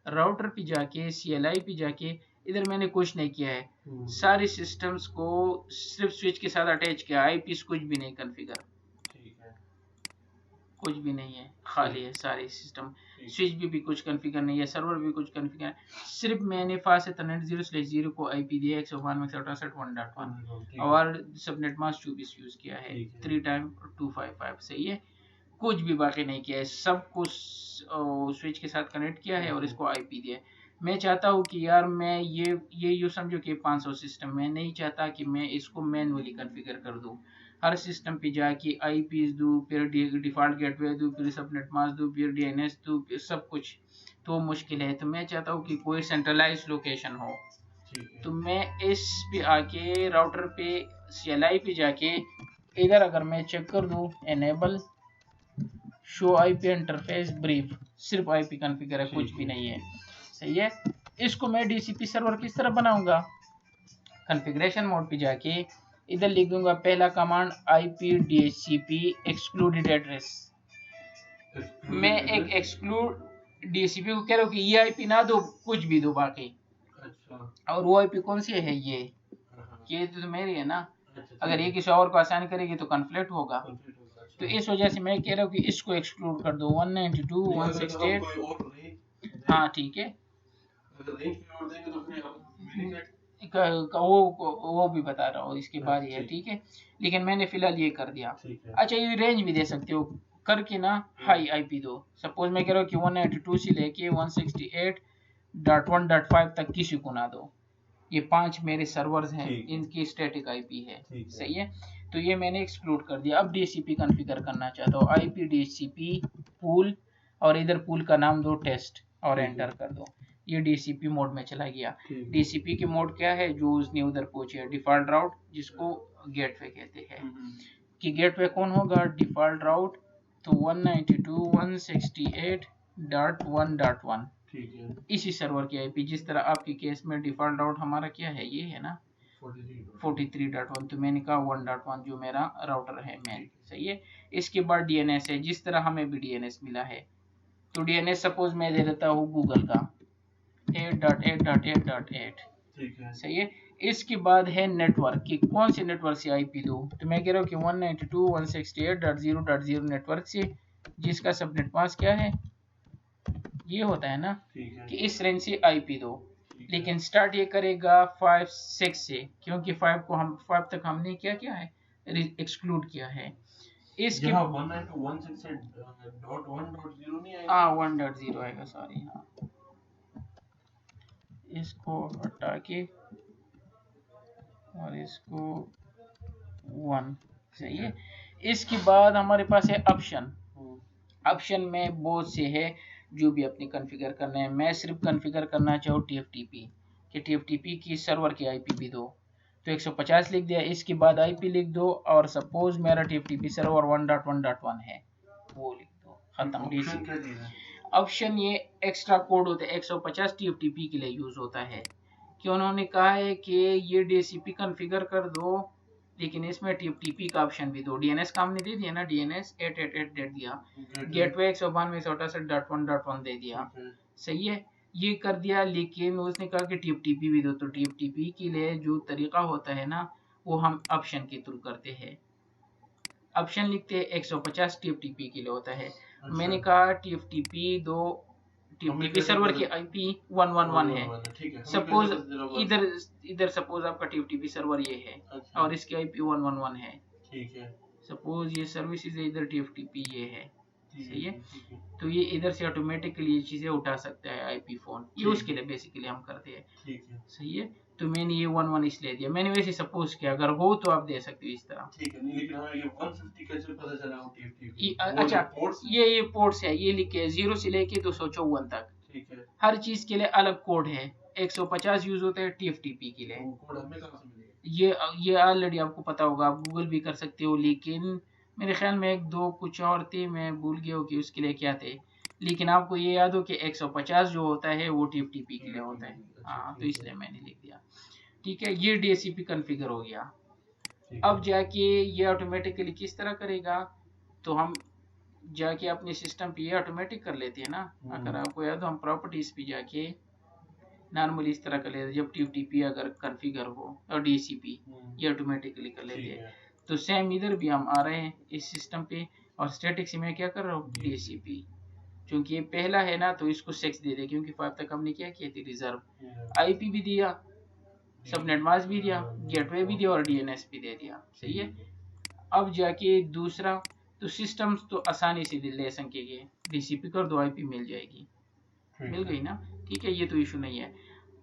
राउटर पे जाके, सीएलआई पे जाके, इधर मैंने कुछ नहीं किया है, सारे सिस्टम्स को सिर्फ स्विच के साथ अटैच किया, आईपीस कुछ भी नहीं कॉन्फ़िगर, कुछ भी नहीं है, खाली है सारे सिस्टम। स्विच भी कुछ कॉन्फ़िगर नहीं है, सर्वर भी कुछ कॉन्फ़िगर, सिर्फ मैंने फास्ट इथरनेट 0/0 को आईपी दिया 192.168.1.1 और सबनेट मास्क 24 यूज किया है 3 टाइम 255। सही है, कुछ भी बाकी नहीं किया है, सब कुछ स्विच के साथ कनेक्ट किया है और इसको आईपी दिया है। मैं चाहता हूँ कि यार मैं ये यूँ समझो कि 500 सिस्टम, मैं नहीं चाहता कि मैं इसको मैनुअली कॉन्फ़िगर कर दूँ, हर सिस्टम पे जाके आईपीस दूँ, फिर डिफ़ॉल्ट गेटवे दूँ, फिर सबनेट मास्क दूँ, फिर डीएनएस दूँ, फिर सब कुछ, तो मुश्किल है। तो मैं चाहता हूँ कि कोई सेंट्रलाइज लोकेशन हो। तो मैं इस पे आके राउटर पे सीएलआई पे जाके, इधर अगर मैं चेक कर दूँ enable show IP interface brief, सिर्फ आईपी कॉन्फ़िगर है, कुछ भी नहीं है। सही है, इसको मैं डीसीपी सर्वर किस तरह बनाऊंगा, कॉन्फ़िगरेशन मोड पे जाके इधर लिख दूंगा पहला कमांड IPDHCP एक्सक्लूडेड एड्रेस। मैं एक एक्सक्लूड DHCP को कह रहा हूँ कि ये IP ना दो, कुछ भी दो बाकी। अच्छा। और वो IP कौन सी है, ये तो मेरी है ना। अगर ये किसी और को असाइन करेगी तो कन्फ्लिक्ट होगा। तो इस वजह से मैं कह रहा हूँ कि इसको एक्सक्लूड कर दो 192.168। हाँ ठीक है, वो भी बता रहा हूँ इसके बाद ही है, ठीक है। लेकिन मैंने फिलहाल ये कर दिया। अच्छा, ये रेंज भी दे सकते हो करके ना, हाई IP दो। सपोज मैं कह रहा हूँ कि 192 से लेके 168.1.5 तक किसी को ना दो। ये 5 मेरे सर्वर्स हैं, इनकी स्टैटिक IP है, सही है। तो ये मैंने एक्सक्लूड कर दिया। अब DHCP कॉन्फ़िगर करना चाहता हूँ, IPDHCP पूल, और इधर पूल का नाम दो टेस्ट और एंटर कर दो। ये DHCP मोड में चला गया। DHCP के मोड क्या है जो उसने उधर पहुंचे, डिफॉल्ट राउट, जिसको गेटवे कहते हैं। कि गेटवे कौन होगा, डिफॉल्ट राउट, तो 192.168.1.1 इसी सर्वर की IP। जिस तरह आपके केस में डिफॉल्ट राउट हमारा क्या है, ये है ना 43.1, तो मैंने कहा 1.1 जो मेरा राउटर है मेन, सही है। इसके बाद DNS है, जिस तरह हमें भी DNS मिला है। तो DNS सपोज मैं दे देता हूँ गूगल का 8.8.8.8, सही है। इसके बाद है नेटवर्क की, कौन से नेटवर्क से IP दो, तो मैं कह रहा हूँ कि 192.168.0.0 नेटवर्क से, जिसका सबनेट मास्क क्या है, ये होता है ना, कि इस रेंज से IP दो। लेकिन स्टार्ट ये करेगा 5.6 से, क्योंकि 5 तक हमने क्या किया है, एक्सक्लूड किया है। इसके 192.168.1.0 नहीं आएगा, 1.0 आएगा, सॉरी। हाँ, इसको हटा के और इसको 1, सही है। इसके बाद हमारे पास है ऑप्शन। ऑप्शन में बहुत से है जो भी अपनी कॉन्फ़िगर करना है। मैं सिर्फ कॉन्फ़िगर करना चाहूँ TFTP कि TFTP की सर्वर की IP भी दो, तो 150 लिख दिया। इसके बाद IP लिख दो, और सपोज मेरा TFTP सर्वर 1.1.1 है, वो लिख दो, खत्म। DHCP ऑप्शन ये एक्स्ट्रा कोड होता है, 150 TFTP के लिए यूज होता है, कि उन्होंने कहा है कि ये DHCP कॉन्फ़िगर कर दो, लेकिन इसमें TFTP का ऑप्शन भी दो। DNS का हमने दे दिया ना, DNS 888 दे दिया, गेटवे 192.168.1.1 दे दिया, सही है, ये कर दिया। लेकिन उसने कहा कि TFTP भी दो, तो TFTP के लिए जो तरीका होता है ना, वो हम ऑप्शन के थ्रू करते हैं। ऑप्शन लिखते हैं 150 TFTP के लिए होता है। मैंने कहा TFTP दो, TFTP सर्वर की IP 111 है। सपोज इधर सपोज आपका TFTP सर्वर ये है, और इसकी IP 111 है, ठीक है। सपोज ये सर्विसेज इधर TFTP ये है, सही है। तो ये इधर से ऑटोमेटिकली ये चीजें उठा सकता है IP फोन, ये उसके लिए बेसिकली हम करते हैं, सही है। तो मैंने ये 11 इसलिए दिया, मैंने वैसे सपोज किया, अगर हो तो आप दे सकते हो इस तरह, ठीक है। लेकिन हमें ये 150 कैसे पता चला वो TFTP? अच्छा, ये पोर्ट्स है, ये लिखे 0 से लेके 254 तक, ठीक है। हर चीज के लिए अलग कोड है। 150 यूज होता है TFTP के लिए, कोड हमें कहां से मिलेगा? ये ऑलरेडी आपको पता होगा, आप गूगल भी कर सकते हो, लेकिन मेरे ख्याल में 1-2 कुछ और थे, मैं भूल गया हूँ कि उसके लिए क्या थे। लेकिन आपको ये याद हो कि 150 जो होता है वो TFTP के लिए होता है। हाँ, तो इसलिए मैंने लिख दिया, ठीक है। ये DHCP कॉन्फ़िगर हो गया। अब जाके ये ऑटोमेटिकली किस तरह करेगा, तो हम जाके अपने सिस्टम पे ये ऑटोमेटिक कर लेते हैं ना। अगर आपको याद हो, हम प्रॉपर्टीज पे जाके नॉर्मली इस तरह कर लेते हैं, जब TFTP अगर कॉन्फ़िगर हो, और DHCP ये ऑटोमेटिकली कर लेते हैं। तो सेम इधर भी हम आ रहे हैं इस सिस्टम पे, और स्टैटिक से मैं क्या कर रहा हूँ, DHCP, क्योंकि ये पहला है ना, तो इसको 6 दे दे, क्योंकि 5 तक हमने क्या किया थी, रिजर्व। IP भी दिया, सबनेट मास्क भी दिया, गेटवे भी दिया, और DNS भी दे दिया, सही है। अब जाके दूसरा, तो सिस्टम्स तो आसानी से ले सकेंगे, DHCP कर दो, IP मिल जाएगी, मिल गई ना, ठीक है, ये तो इशू नहीं है।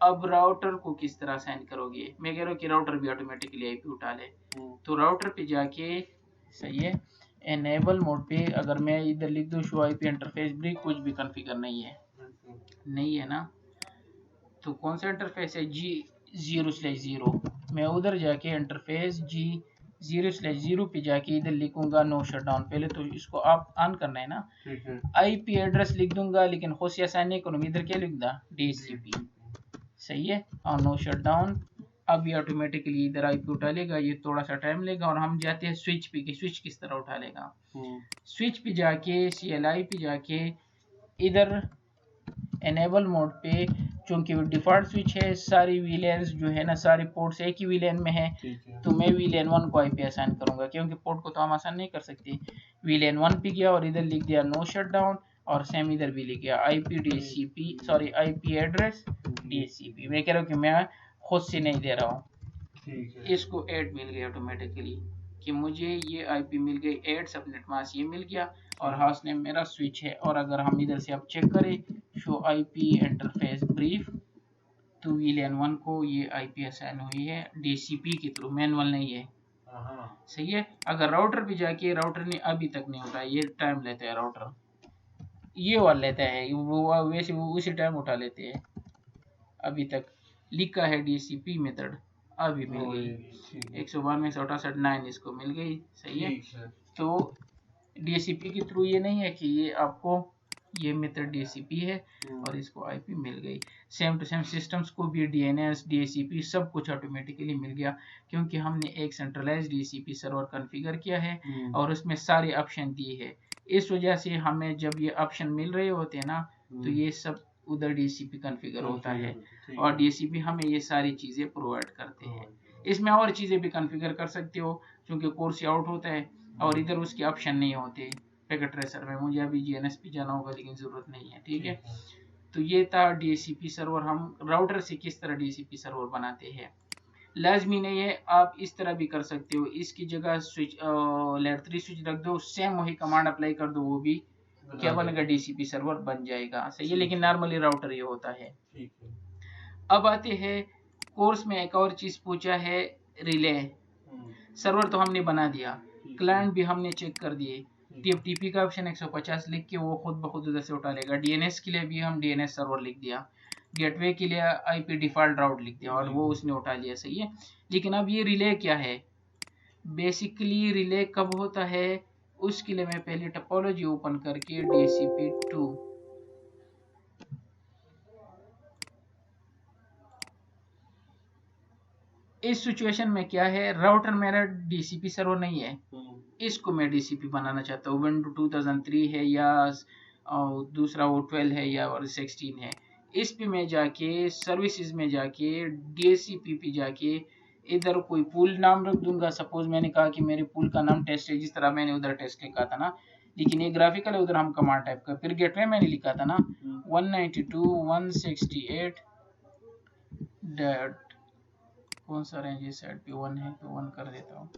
अब राउटर को किस तरह साइन करोगे, मैं कह रहा हूँ कि राउटर भी ऑटोमेटिकली IP उठा ले। तो राउटर पे जाके, सही है, एनेबल मोड पे अगर मैं इधर लिख दूं शो IP इंटरफेस ब्रेक, कुछ भी कॉन्फ़िगर नहीं है ना, तो कौन सा इंटरफेस है, G0/0, मैं उधर जाके इंटरफेस G0/0 पे जाके इधर लिखूंगा नो शटडाउन। पहले तो इसको आप ऑन करना है ना, IP एड्रेस लिख दूंगा, लेकिन खुद से आसान नहीं करूंगा, इधर क्या लिख दा, DHCP, सही है, और नो शटडाउन अब ये ऑटोमेटिकली इधर आईपी उठा लेगा, ये थोड़ा सा टाइम लेगा। और हम जाते हैं स्विच पे, कि स्विच किस तरह उठा लेगा। स्विच पे जाके CLI पे जाके इधर एनेबल मोड पे, चूंकि डिफॉल्ट स्विच है, सारी वीलैन्स जो है ना, सारे पोर्ट्स एक ही वीलैन में है, तो मैं वीलैन 1 को आईपी असाइन करूंगा, क्योंकि पोर्ट को तो हम आसान नहीं कर सकते। वीलैन 1 पे गया और इधर लिख दिया नो शटडाउन, और सेम इधर भी लिख गया IP DHCP, sorry IP address DHCP. मैं कह रहा हूँ कि मैं खुद से नहीं दे रहा हूँ, इसको ऐड मिल गया ऑटोमेटिकली कि मुझे ये आईपी मिल गई, ऐड सबनेट मास्क ये मिल गया, और हाउस नेम मेरा स्विच है। और अगर हम इधर से अब चेक करें शो आईपी इंटरफेस ब्रीफ, तो वीलैन 1 को ये आईपी असाइन हुई है डीसीपी के थ्रू, मैनुअल नहीं है। सही है। अगर राउटर पे जाके, राउटर ने अभी तक नहीं उठाया, ये टाइम लेता है राउटर, ये वाला लेता है वो, वैसे वो उसी टाइम उठा लेते हैं। अभी तक लिखा है डीसीपी मेथड, अभी मिल गई 192.168.9 इसको मिल गई। सही है। तो डीसीपी के थ्रू ये नहीं है कि ये आपको, ये मेथड डीसीपी है और इसको आईपी मिल गई। सेम टू सेम सिस्टम्स को भी डीएनएस डीसीपी सब कुछ ऑटोमेटिकली मिल गया, क्योंकि हमने एक सेंट्रलाइज्ड डीसीपी सर्वर कॉन्फ़िगर किया है और उसमें सारे ऑप्शन दिए हैं। इस वजह से हमें जब ये ऑप्शन मिल रहे होते हैं ना, तो ये सब उधर डीसीपी कॉन्फ़िगर होता है, और डीसीपी हमें ये सारी चीजें प्रोवाइड करते हैं। इसमें और चीजें भी कॉन्फ़िगर कर सकते हो, क्योंकि कोर्स आउट होता है और इधर उसके ऑप्शन नहीं होते। पैकेट ट्रेसर में मुझे अभी जीएनएस पे जाना होगा, लेकिन जरूरत नहीं है। ठीक है। तो ये था डीसीपी सर्वर, हम राउटर से किस तरह डीसीपी सर्वर बनाते हैं। लाजमी नहीं है, आप इस तरह भी कर सकते हो, इसकी जगह स्विच लेयर 3 स्विच रख दो, सेम वही कमांड अप्लाई कर दो, वो भी क्या बनेगा, डीसीपी सर्वर बन जाएगा। सही है। लेकिन नॉर्मली राउटर ये होता है। अब आते हैं, कोर्स में एक और चीज पूछा है, रिले सर्वर तो हमने बना दिया, क्लाइंट भी हमने चेक कर दिए, टीएफटीपी का ऑप्शन 150 लिख के वो खुद ब खुद उधर से उठा लेगा। डीएनएस के लिए भी हम डीएनएस सर्वर लिख दिया, गेटवे के लिए आईपी डिफॉल्ट राउट लिख दिया और वो उसने उठा लिया। सही है। लेकिन अब ये रिले क्या है, बेसिकली रिले कब होता है, उसके लिए मैं पहले टोपोलॉजी ओपन करके DHCP2 इस सिचुएशन में क्या है, राउटर मेरा डीसीपी सर्वर नहीं है, इसको मैं डीसीपी बनाना चाहता हूँ। विंडो 2003 है या दूसरा वो 12 है या 16 है, इस पे मैं जाके सर्विसेज में जाके डीसीपी पे जाके इधर कोई पूल नाम रख दूंगा। सपोज मैंने कहा कि मेरे पूल का नाम टेस्ट है, जिस तरह मैंने उधर टेस्ट लिखा था ना, लेकिन ये ग्राफिकल है, उधर हम कमांड टाइप कर। फिर गेटवे मैंने लिखा था ना 192.168 डॉट, कौन सा रेंज इस साइड पे 1 है तो 1 कर देता हूँ,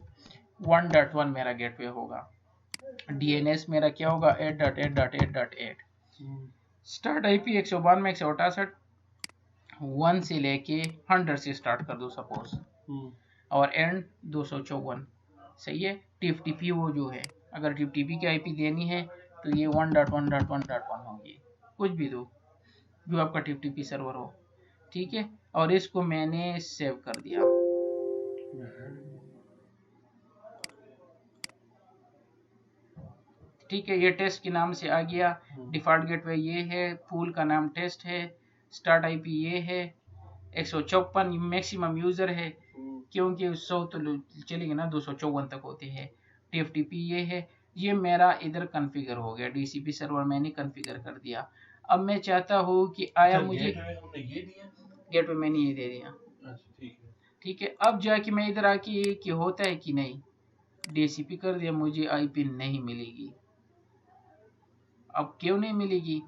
1.1 मेरा गेटवे होगा। डीएनएस मेरा क्या होगा, 8.8.8.8। स्टार्ट आईपी 192.168 1 से लेके 100 से स्टार्ट कर दो सपोज, और एंड 254। सही है। टीएफटीपी वो जो है, अगर टीएफटीपी की आईपी देनी है तो ये 1.1.1.1 होगी, कुछ भी दो जो आपका टीएफटीपी सर्वर हो। ठीक है। और इसको मैंने सेव कर दिया। ठीक है। ये टेस्ट के नाम से आ गया। डिफॉल्ट गेटवे ये है, पूल का नाम टेस्ट है, स्टार्ट आईपी ये है, 154 मैक्सिमम यूजर है, क्योंकि 100 तो चलेंगे ना, 254 तक होते हैं। टीएफटीपी ये है। ये मेरा इधर कॉन्फ़िगर हो गया, डीसीपी सर्वर मैंने कॉन्फ़िगर कर दिया। अब मैं चाहता हूँ कि आया मुझे गेटवे मैंने ये दे दिया। ठीक है। अब जाके मैं इधर आके कि होता है कि नहीं, डीसीपी कर दिया, मुझे आईपी नहीं मिलेगी। अब क्यों नहीं मिलेगी,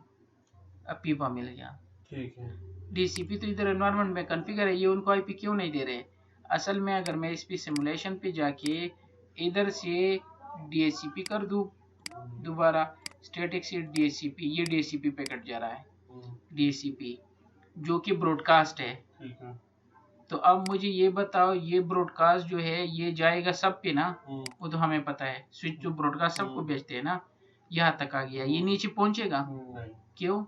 अब पीपा मिल गया। ठीक है। डीसीपी तो इधर एनवायरनमेंट में कॉन्फ़िगर है, ये उनको आईपी क्यों नहीं दे रहे। असल में अगर मैं इस पे सिमुलेशन पे जाके इधर से डीएचसीपी कर दूं, दोबारा स्टैटिक से डीएचसीपी, ये डीएचसीपी पैकेट जा रहा है, डीएचसीपी जो कि ब्रॉडकास्ट है। तो अब मुझे ये बताओ, ये ब्रॉडकास्ट जो है ये जाएगा सब पे ना, वो तो हमें पता है, स्विच जो ब्रॉडकास्ट सबको भेजते हैं ना, यहाँ तक आ गया, ये नीचे पहुंचेगा क्यों,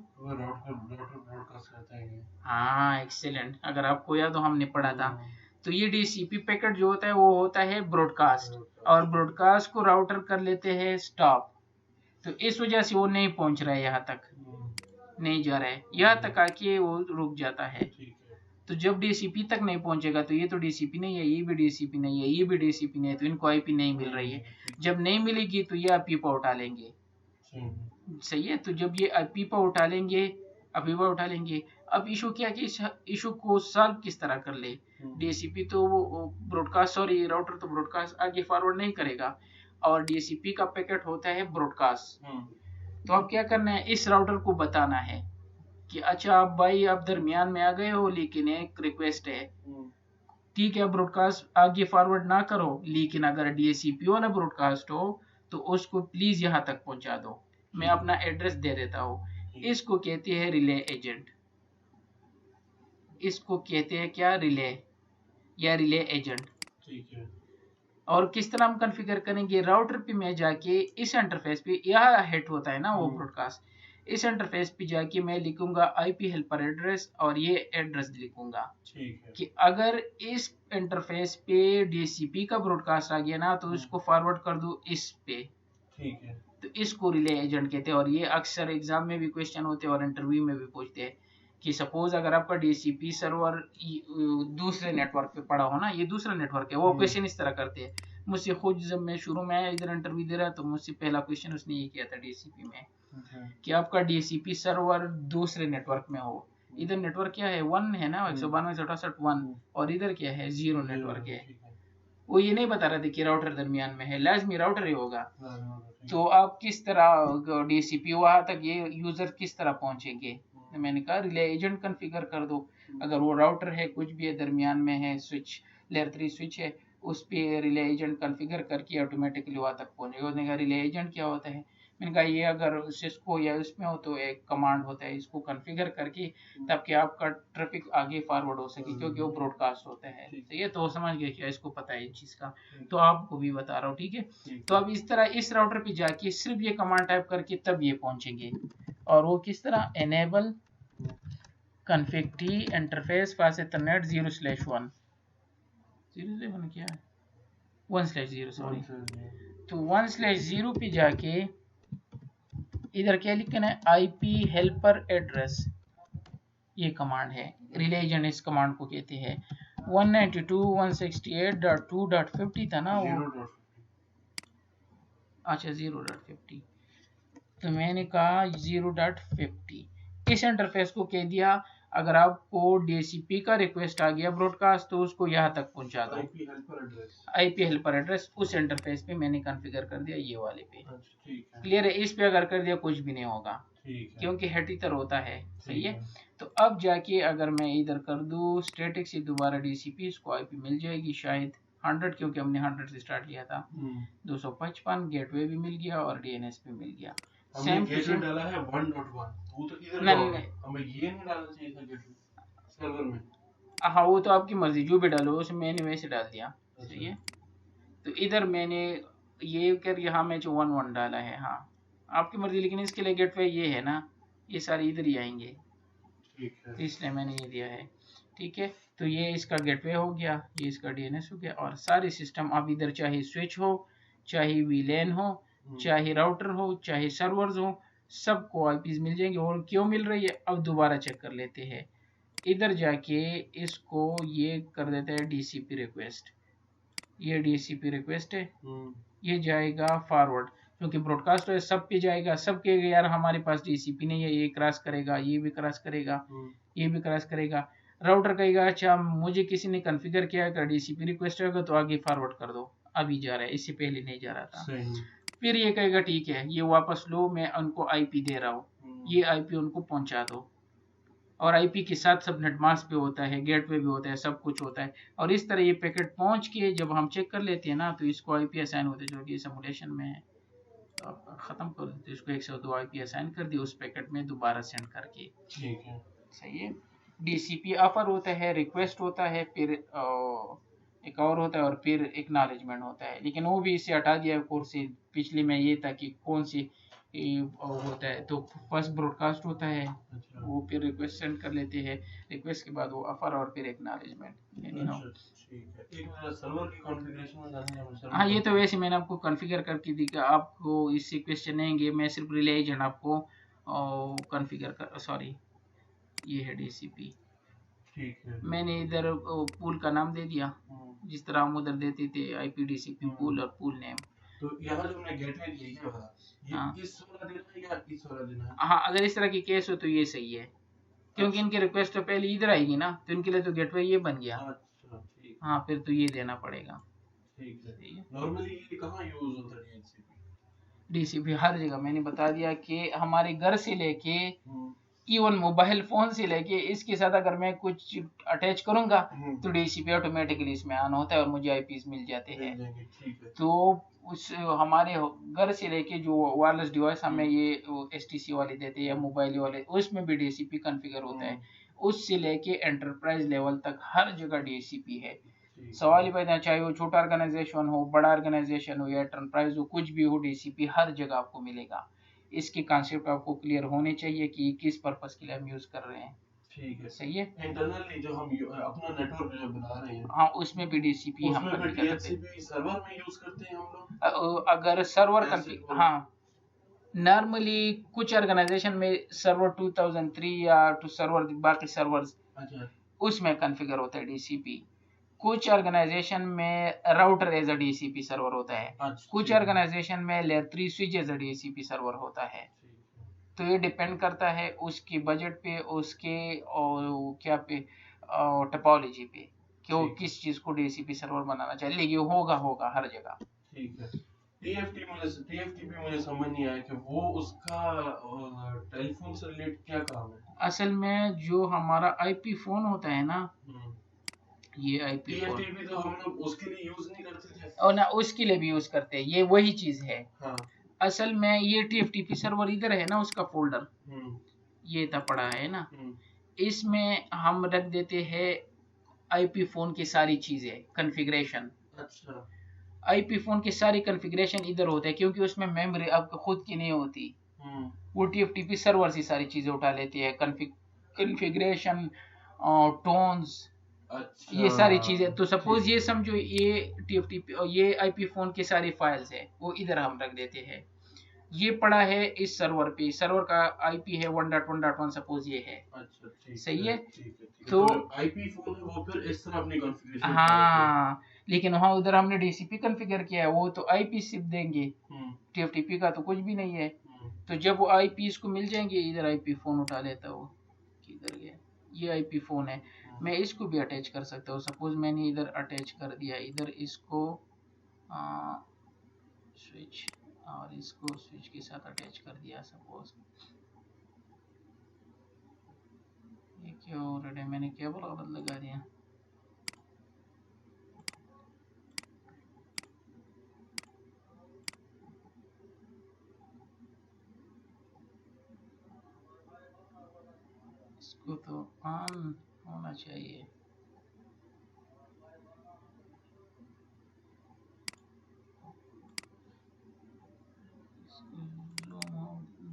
हाँ एक्सीलेंट। अगर आपको याद हो हमने पढ़ा था, तो ये डीसीपी पैकेट जो होता है वो होता है ब्रॉडकास्ट, और ब्रॉडकास्ट को राउटर कर लेते हैं स्टॉप, तो इस वजह से वो नहीं पहुंच रहा है, यहाँ तक नहीं जा रहा है, यहाँ तक आके वो रुक जाता है। तो जब DCP तक नहीं पहुंचेगा तो ये तो DCP नहीं है, ये भी DCP नहीं है, ये भी DCP नहीं है, तो इनको IP नहीं मिल रही है। जब नहीं मिलेगी तो ये IP पर उठा लेंगे, सही है। तो जब ये IP पर उठा लेंगे, IP पर उठा लेंगे, अब इशू क्या है कि इस इशू को सॉल्व किस तरह कर ले। DCP तो वो ब्रॉडकास्ट, सॉरी राउटर तो ब्रॉडकास्ट आगे फॉरवर्ड नहीं करेगा, और DCP का पैकेट होता है ब्रॉडकास्ट। तो अब क्या करना है, इस राउटर को बताना है कि अच्छा आप भाई आप दरमियान में आ गए हो, लेकिन एक रिक्वेस्ट है, ठीक है ब्रॉडकास्ट आगे फॉरवर्ड ना करो, लेकिन अगर DCP वाला ब्रॉडकास्ट हो तो उसको प्लीज यहाँ तक पहुंचा दो। मैं अपना एड्रेस दे देता हूँ। इसको कहते हैं रिले एजेंट, इसको कहते हैं क्या, रिले या रिले एजेंट। ठीक है। और किस तरह हम कॉन्फ़िगर करेंगे, राउटर पे मैं जाके इस इंटरफेस पे, यह हिट होता है ना वो ब्रॉडकास्ट, इस इंटरफेस पे जाके मैं लिखूंगा IP हेल्पर एड्रेस और ये एड्रेस लिखूंगा। ठीक है। कि अगर इस इंटरफेस पे DCP का ब्रॉडकास्ट आ गया ना तो इसको फॉरवर्ड कर दो इस पे। ठीक है। तो इसको रिले एजेंट कहते हैं, और ये अक्सर एग्जाम में भी क्वेश्चन होते हैं और इंटरव्यू में भी पूछते हैं कि सपोज अगर आपका DCP सर्वर दूसरे नेटवर्क पे पड़ा हो ना, ये दूसरा नेटवर्क है, वो क्वेश्चन इस तरह करते हैं। मुझसे खुद जब मैं शुरू में इधर इंटरव्यू दे रहा तो मुझसे पहला क्वेश्चन उसने ये किया था DCP में, कि आपका DCP सर्वर दूसरे नेटवर्क में हो, इधर नेटवर्क क्या है 1 है ना, 192.168.1, और इधर क्या है 0 नेटवर्क है। वो ये नहीं बता रहे थे कि राउटर दरमियान में है, लाजमी राउटर ही होगा। तो आप किस तरह DCP वहां तक ये यूजर किस तरह पहुंचेंगे, तो मैंने कहा रिले एजेंट कॉन्फ़िगर कर दो। अगर वो राउटर है कुछ भी है दरमियान में है, स्विच लेयर 3 स्विच है, उस पे रिले एजेंट कॉन्फ़िगर करके ऑटोमेटिकली वहां तक पहुंचेगा। उसने कहा रिले एजेंट क्या होता है, मैंने कहा ये अगर सिस्को या उसमें हो तो एक कमांड होता है, इसको कॉन्फ़िगर करके ताकि आपका ट्रैफिक आगे फॉरवर्ड हो सके, क्योंकि वो ब्रॉडकास्ट होता है। तो ये तो समझ गए क्या, इसको पता है इस चीज का, तो आपको भी बता रहा हूँ, ठीक है। तो अब इस तरह इस राउटर पे जाके सिर्फ ये कमांड टाइप करके तब ये पहुंचेंगे। और वो किस तरह, एनेबल config t इंटरफेस पास ethernet 0/1 0/1 क्या है 1/0 सॉरी। तो 1/0 पे जाके इधर क्या लिखना है, IP हेल्पर एड्रेस, ये कमांड है, रिले एजेंट इस कमांड को कहते हैं। 192.168.2.50 था ना वो, अच्छा 0.50, तो मैंने कहा 0.50 इस इंटरफेस को कह दिया अगर आपको DCP का रिक्वेस्ट आ गया ब्रॉडकास्ट तो उसको यहाँ तक पहुंचा दो। IP हेल्पर एड्रेस उस इंटरफेस पे मैंने कॉन्फ़िगर कर दिया, ये वाले पे क्लियर है। इस पे अगर कर दिया कुछ भी नहीं होगा क्योंकि हेटितर होता है, सही है। तो अब जाके अगर मैं इधर कर दूं स्टैटिक से दोबारा DCP, इसको IP मिल जाएगी शायद 100, क्योंकि हमने 100 से स्टार्ट किया था। 255 गेटवे भी मिल गया और DNS भी मिल गया। सेम गेटवे डाला है 1.1, वो तो इधर हमें ये नहीं डालना चाहिए था गेटवे सर्वर में। हाँ वो तो आपकी मर्जी, जो भी डालो उसमें मैंने वैसे डाल दिया, सही है। तो इधर मैंने ये कर यहाँ में जो 1.1 डाला है, हाँ आपकी मर्जी, लेकिन इसके लिए गेटवे ये है ना, ये सारे इधर ही आएंगे, तो इसलिए मैंने ये दिया है, ठीक है। तो ये इसका गेटवे हो गया, ये इसका DNS हो गया, और सारे सिस्टम अब इधर चाहे स्विच हो, चाहे VLAN हो, चाहे राउटर हो, चाहे सर्वर्स हो, सबको IPs मिल जाएंगे। और क्यों मिल रही है अब दोबारा चेक कर लेते हैं। इधर जाके इसको ये कर देते हैं DCP रिक्वेस्ट, ये DCP रिक्वेस्ट है, ये जाएगा फॉरवर्ड, क्योंकि ब्रॉडकास्ट है सब पे जाएगा, सब कहेगा यार हमारे पास DCP नहीं है, ये क्रॉस करेगा, ये भी क्रॉस करेगा, ये भी क्रॉस करेगा। राउटर कहेगा अच्छा मुझे किसी ने कॉन्फ़िगर किया है, DCP रिक्वेस्ट होगा तो आगे फॉरवर्ड कर दो, अभी जा रहा है, इससे पहले नहीं जा रहा था। फिर ये कहेगा ठीक है ये वापस लो, मैं उनको IP दे रहा हूँ, ये IP उनको पहुंचा दो। और IP के साथ सबनेट मास्क भी होता है, गेटवे भी होता है, सब कुछ होता है। और इस तरह ये पैकेट पहुंच के जब हम चेक कर लेते हैं ना तो इसको IP असाइन होते हैं, जो कि सिमुलेशन में है, तो खत्म कर देते, इसको 102 IP असाइन कर दिया उस पैकेट में दोबारा सेंड करके, ठीक है, सही है। DCP ऑफर होता है, रिक्वेस्ट होता है, फिर एक और होता है, और फिर एक्नॉलेजमेंट होता है, लेकिन वो भी इसे हटा दिया कोर्स से। पिछले में ये था कि कौन सी होता है, तो फर्स्ट ब्रॉडकास्ट होता है, वो फिर रिक्वेस्ट सेंड कर लेते हैं, रिक्वेस्ट के बाद वो ऑफर और फिर एक्नॉलेजमेंट। हाँ ये तो वैसे मैंने आपको कॉन्फ़िगर करके दिखा, आपको इससे क्वेश्चन आएंगे, मैं सिर्फ रिले एजेंट आपको कॉन्फ़िगर कर, सॉरी ये है DCP, ठीक है। मैंने इधर पूल का नाम दे दिया, जिस तरह हम उधर देते थे IPDCP पूल और पूल नेम। तो यहाँ जो हमने गेटवे दिया ये वाला, ये इस वाला देना है या इस वाला देना है? हाँ, अगर इस तरह की केस हो तो ये सही है, क्योंकि इनकी रिक्वेस्ट तो पहले इधर आएगी ना, तो इनके लिए तो गेटवे ये बन गया। अच्छा, ठीक। हाँ, फिर तो ये देना पड़ेगा। ठीक है। नॉर्मली ये कहाँ यूज होता है DCP? हर जगह, मैंने बता दिया कि हमारे घर से लेके इवन मोबाइल फोन से लेके इसके साथ अगर मैं कुछ अटैच करूंगा तो DCP ऑटोमेटिकली इसमें ऑन होता है और मुझे IPs मिल जाते हैं। तो उस हमारे घर से लेके जो वायरलेस डिवाइस हमें ये STC वाले देते हैं या मोबाइल वाले, उसमें भी DCP कॉन्फ़िगर होता है। उससे लेके एंटरप्राइज लेवल तक हर जगह DCP है। सवाल ही पैदा, चाहे वो छोटा ऑर्गेनाइजेशन हो, बड़ा ऑर्गेनाइजेशन हो या एंटरप्राइज हो, कुछ भी हो, DCP हर जगह आपको मिलेगा। इसके कॉन्सेप्ट आपको क्लियर होने चाहिए कि किस पर्पस के लिए हम यूज कर रहे हैं। ठीक है, सही है। इंटरनली जो हम अपना नेटवर्क जो बना रहे हैं, हाँ, उसमें भी DCP हम DHCP सर्वर में यूज करते हैं हम लोग। अगर सर्वर हाँ, नॉर्मली कुछ ऑर्गेनाइजेशन में सर्वर 2003 या टू सर्वर बाकी सर्वर्स उसमें कॉन्फ़िगर होता है DCP। कुछ ऑर्गेनाइजेशन में router as a DCP server होता है। कुछ ऑर्गेनाइजेशन में layer 3 switch as a DCP server होता है। तो ये डिपेंड करता है उसके बजट पे, उसके और क्या पे टोपोलॉजी पे, कि वो किस चीज को DCP सर्वर बनाना चाहिए। लेकिन होगा हर जगह। ठीक है। TFTP मुझे समझ नहीं आया कि वो उसका टेलीफोन से रिलेटेड क्या काम है? असल में जो हमारा IP फोन होता है ना, ये IP फोन TFTP तो हम लोग उसके लिए यूज नहीं करते थे, और ना उसके लिए भी यूज करते हैं, ये वही चीज है। हाँ। असल में ये TFTP सर्वर इधर है ना, उसका फोल्डर ये था पड़ा है ना, इसमें हम रख देते हैं IP फोन की सारी चीजें, कॉन्फ़िगरेशन। अच्छा। IP फोन की सारी कॉन्फ़िगरेशन इधर होता है, क्योंकि उसमें मेमोरी आपको खुद की नहीं होती। वो TFTP सर्वर से सारी चीजें उठा लेती है, कॉन्फ़िगरेशन, टोन्स, ये सारी चीजें। तो सपोज ये समझो ये TFTP और ये IP फोन की सारी फाइल्स है, वो इधर हम रख देते हैं। ये पड़ा है इस सर्वर पे, सर्वर का IP है 1.1.1 सपोज ये है। अच्छा, ठीक, सही है। तो IP फोन है वो फिर इस तरह अपनी कॉन्फ़िगरेशन, हाँ, लेकिन वहाँ उधर हमने DCP कॉन्फ़िगर किया है, वो तो IP सिर्फ देंगे, TFTP का तो कुछ भी नहीं है। तो जब वो IP इसको मिल जाएंगे, इधर IP फोन उठा लेता है वो, किधर गया, ये IP फोन है। मैं इसको भी अटैच कर सकता हूँ। सपोज मैंने इधर अटैच कर दिया, इधर इसको स्विच और इसको स्विच के साथ अटैच कर दिया। सपोज ये क्या हो रहा है, मैंने केबल गलत लगा दिया। इसको तो ऑन होना चाहिए।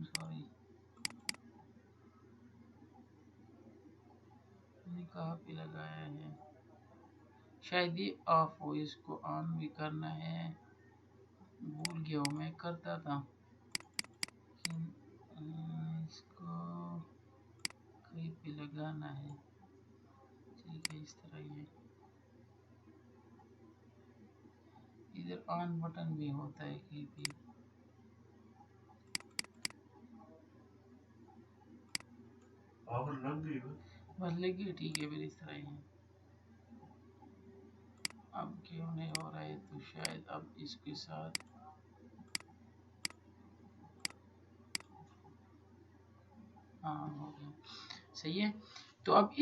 सॉरी, कहाँ पे लगाया है, शायद ये ऑफ हो, इसको ऑन भी करना है, भूल गया हूँ, मैं करता था। इसको कहीं पे लगाना है, ठीक है, इस तरह ये इधर ऑन बटन भी होता है कहीं पे। पावर लग गई, बस लग गई, ठीक है, फिर इस तरह ही। अब क्यों नहीं हो रहा है, तो शायद अब इसके साथ हाँ हो गया, सही है। तो अब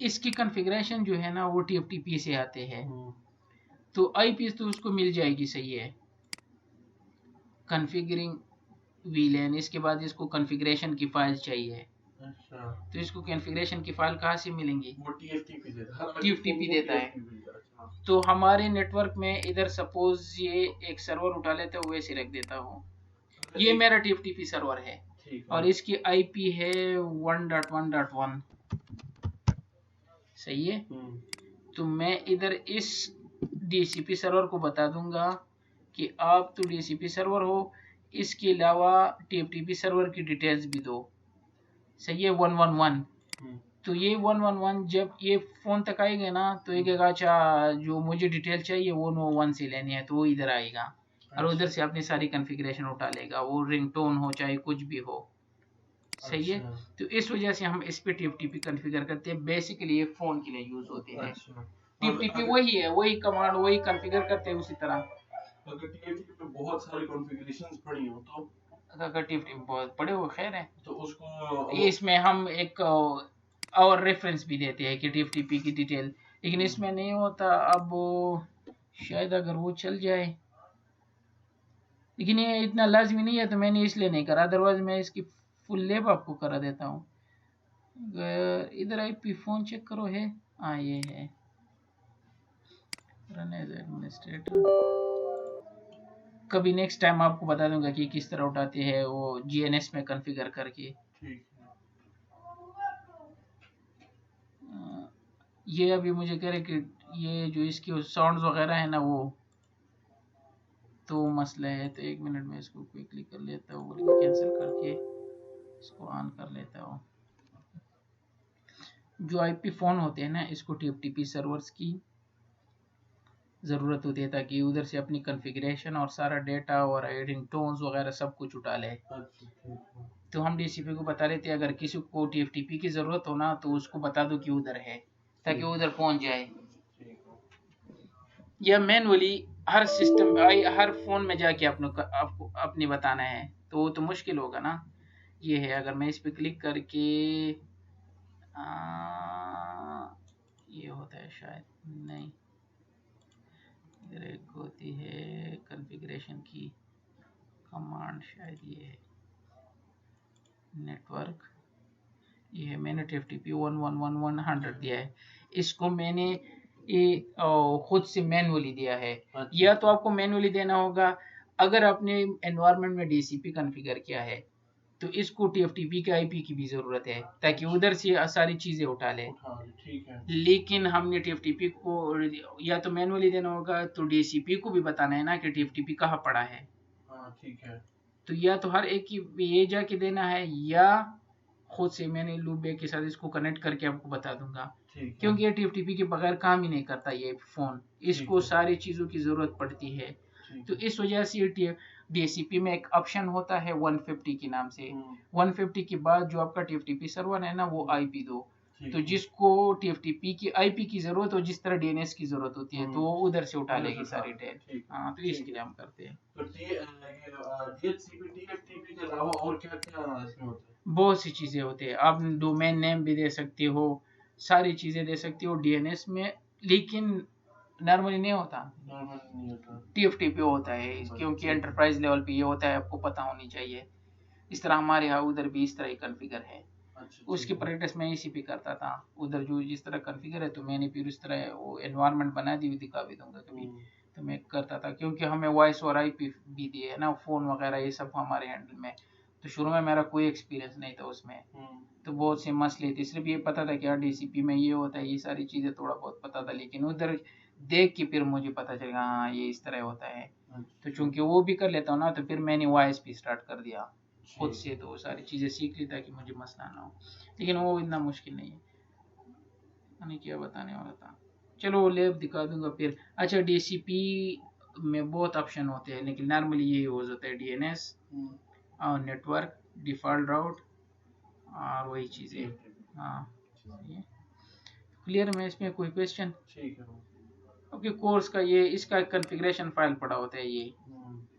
इसकी कॉन्फ़िगरेशन जो है ना, वो TFTP से आते हैं। तो IP तो उसको मिल जाएगी, सही है। कॉन्फ़िगरिंग VLAN, इसके बाद इसको कॉन्फ़िगरेशन की फाइल चाहिए। अच्छा। तो इसको कॉन्फ़िगरेशन की फाइल कहाँ से मिलेंगी? वो TFTP देता है। तो हमारे नेटवर्क में इधर सपोज ये एक सर्वर उठा लेते हुए वैसे रख देता हूँ, ये मेरा TFTP सर्वर है और इसकी IP है 1.1.1, सही है। तो मैं इधर इस DCP सर्वर को बता दूंगा कि आप तो DCP सर्वर हो, इसके अलावा TFTP सर्वर की डिटेल्स भी दो, सही है, 111। तो ये 111 जब ये फोन तक आएगा ना तो ये कहेगा अच्छा जो मुझे डिटेल चाहिए वो नो वन से लेनी है, तो वो इधर आएगा और उधर से अपनी सारी कॉन्फ़िगरेशन उठा लेगा, वो रिंगटोन हो चाहे कुछ भी हो। सही है। तो इस वजह से हम इस पे टीएफटीपी कॉन्फ़िगर करते हैं, बेसिकली ये फोन के लिए यूज होते हैं। टीएफटीपी वही है, वही कमांड वही कॉन्फ़िगर करते हैं उसी तरह। अगर टीएफटीपी पे बहुत सारी कॉन्फ़िगरेशंस पड़ी हो तो अगर टीएफटीपी बहुत बड़े हो खैर है तो उसको ये इसमें हम एक और रेफरेंस भी देते हैं कि टीएफटीपी की डिटेल, लेकिन इसमें नहीं होता। अब शायद अगर वो चल जाए, लेकिन ये इतना लाजमी नहीं है तो मैंने इसलिए नहीं करा, अदरवाइज मैं इसकी फुल लैब आपको करा देता हूँ। इधर आईपी फोन चेक करो है, हाँ ये है रन एज एडमिनिस्ट्रेटर। कभी नेक्स्ट टाइम आपको बता दूंगा कि किस तरह उठाते हैं वो जीएनएस में कॉन्फ़िगर करके। ये अभी मुझे कह रहे कि ये जो इसके साउंड्स वगैरह है ना वो तो मसला है, तो 1 मिनट में इसको क्विकली कर लेता हूँ और कैंसिल करके इसको ऑन कर लेता हूँ। जो आईपी फोन होते हैं ना इसको टीएफटीपी सर्वर्स की ज़रूरत होती है ताकि उधर से अपनी कॉन्फ़िगरेशन और सारा डेटा और रिंगटोन्स वगैरह सब कुछ उठा ले। तो हम डीसीपी को बता लेते हैं अगर किसी को टीएफटीपी की ज़रूरत हो ना तो उसको बता दो कि उधर है ताकि उधर पहुंच जाए। या मैनुअली हर सिस्टम हर फोन में जाके आपको अपने बताना है तो वो तो मुश्किल होगा ना। ये है, अगर मैं इस पे क्लिक करके ये होता है शायद नहीं, इधर एक होती है कॉन्फ़िगरेशन की कमांड, शायद ये है नेटवर्क, ये है मैंने टीएफटीपी 111 दिया है, इसको मैंने ये खुद से मैनुअली दिया है। या तो आपको मैनुअली देना होगा अगर आपने एनवायरनमेंट में डीसीपी कॉन्फ़िगर किया है तो इसको टीएफटीपी के आईपी की भी ज़रूरत है ताकि उधर से सारी चीज़ें उठा ले। ठीक है। लेकिन हमने टीएफटीपी को या तो मैनुअली देना होगा तो डीसीपी को भी बताना है ना कि टीएफटीपी कहाँ पड़ा है। ठीक है। तो या तो हर एक की ये जाके देना है या खुद से मैंने लूप बैग के साथ इसको कनेक्ट करके आपको बता दूंगा, क्योंकि ये टीएफटीपी के बगैर काम ही नहीं करता ये फोन, इसको सारी चीज़ों की ज़रूरत पड़ती है। तो इस वजह से डीएससीपी में एक ऑप्शन होता है 150 के नाम से, 150 के बाद जो आपका टीएफटीपी सर्वर है ना वो आईपी दो, तो जिसको टीएफटीपी की आईपी की जरूरत हो जिस तरह डीएनएस की जरूरत होती है तो वो उधर से उठा लेगी सारी डेट। हाँ तो इसके लिए हम करते हैं। टीएफटीपी के अलावा और क्या-क्या इसमें होता है? बहुत सी चीजें होती है, आप डोमेन नेम भी दे सकते हो, सारी चीजें दे सकते हो डीएनएस में, लेकिन नॉर्मली नहीं होता, टीएफटीपी होता है क्योंकि एंटरप्राइज लेवल पे ये होता है, आपको पता होनी चाहिए। इस तरह हमारे यहाँ उधर भी इस तरह ही कॉन्फ़िगर है। उसकी प्रैक्टिस मैं इसी पे करता था, उधर जो जिस तरह कॉन्फ़िगर है तो मैंने फिर उस तरह वो एनवायरनमेंट बना दी, दिखा भी दूंगा कभी, तो मैं करता था क्योंकि हमें वॉइस और आईपी भी दिए है ना, फोन वगैरह ये सब हमारे हैंडल में, तो शुरू में मेरा कोई एक्सपीरियंस नहीं था उसमें, तो बहुत से मसले थे, सिर्फ ये पता था कि यार डीसीपी में ये होता है, ये सारी चीज़ें थोड़ा बहुत पता था, लेकिन उधर देख के फिर मुझे पता चलेगा हाँ ये इस तरह होता है। तो चूंकि वो भी कर लेता हूँ ना तो फिर मैंने वॉइस भी स्टार्ट कर दिया खुद से, तो सारी चीज़ें सीख ली ताकि मुझे मसला ना हो, लेकिन वो इतना मुश्किल नहीं है। मैंने क्या बताने वाला था, चलो लैब दिखा दूंगा फिर। अच्छा डीसीपी में बहुत ऑप्शन होते हैं लेकिन नॉर्मली ये यूज होता है डीएनएस और नेटवर्क डिफ़ॉल्ट राउट और वही चीज़ें। हाँ क्लियर में इसमें कोई क्वेश्चन? ठीक है। ओके कोर्स का ये इसका कॉन्फ़िगरेशन फाइल पड़ा होता है ये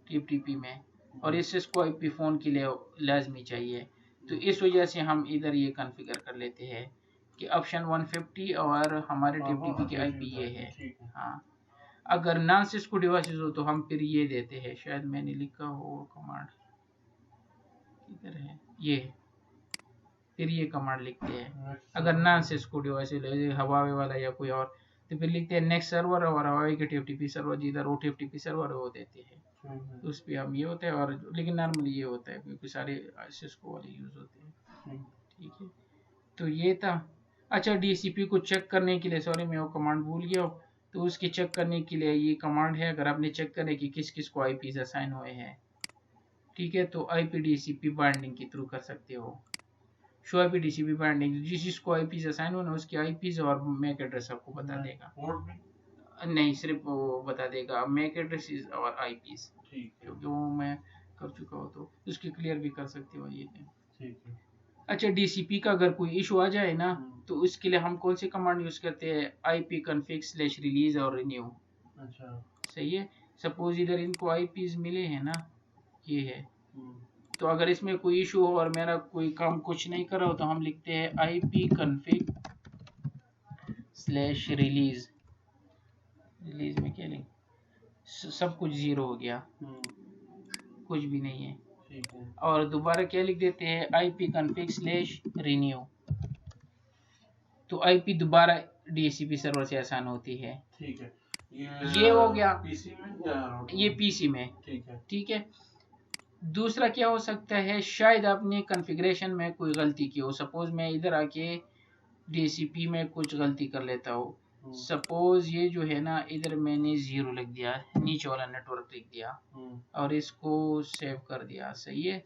टीएफटीपी में, और इसको आईपी फ़ोन के लिए लाजमी चाहिए, तो इस वजह से हम इधर ये कॉन्फ़िगर कर लेते हैं कि ऑप्शन 150 और हमारे टीएफटीपी की आईपी ये है। हाँ अगर नॉन सिस्को डिवाइसेस हो तो हम फिर ये देते हैं, शायद मैंने लिखा हो कमांड किधर है ये, फिर ये कमांड लिखते हैं अगर नॉन सिस्को डिवाइस हवावे वाला या कोई और, तो फिर लिखते हैं नेक्स्ट सर्वर और हवावे के टीएफटीपी सर्वर जिधर वो टीएफटीपी सर्वर वो देते हैं, तो उस पर हम ये होता है, और लेकिन नॉर्मली ये होता है क्योंकि सारे सिस्को वाले यूज होते हैं। ठीक है तो ये था। अच्छा डीसीपी को चेक करने के लिए, सॉरी मैं वो कमांड भूल गया हूँ, तो उसके चेक करने के लिए ये कमांड है, अगर आपने चेक करें कि किस किस को आईपी असाइन हुए हैं, ठीक है, तो आईपी डीसीपी बाइंडिंग के थ्रू कर सकते हो। शो आईपी टीसीपी बाइंडिंग, जिसको आईपीज असाइन होना उसके आईपीज और मैक एड्रेस आपको बता देगा। पोर्ट भी नहीं, सिर्फ वो बता देगा मैक एड्रेस और आईपीज, क्योंकि वो मैं कर चुका हूँ तो उसकी क्लियर भी कर सकते हो ये। ठीक है। अच्छा, डीसीपी का अगर कोई इशू आ जाए ना तो उसके लिए हम कौन सी कमांड यूज करते हैं, IP config/release और renew। अच्छा, सही है। सपोज इधर इनको आईपीज मिले हैं ना, ये है, तो अगर इसमें कोई इशू हो और मेरा कोई काम कुछ नहीं कर रहा हो तो हम लिखते हैं IP config/release। रिलीज में क्या लिख, सब कुछ 0 हो गया, कुछ भी नहीं है। और दोबारा क्या लिख देते हैं, IP config/renew, तो आईपी दोबारा डीएचसीपी सर्वर से आसान होती है। ठीक है, ये हो गया पीसी में या ये पीसी में। ठीक है। ठीक है, दूसरा क्या हो सकता है, शायद आपने कॉन्फ़िगरेशन में कोई गलती की हो। सपोज मैं इधर आके डीएचसीपी में कुछ गलती कर लेता हूँ। सपोज ये जो है ना, इधर मैंने 0 लिख दिया, नीचे वाला नेटवर्क लिख दिया और इसको सेव कर दिया, सही है।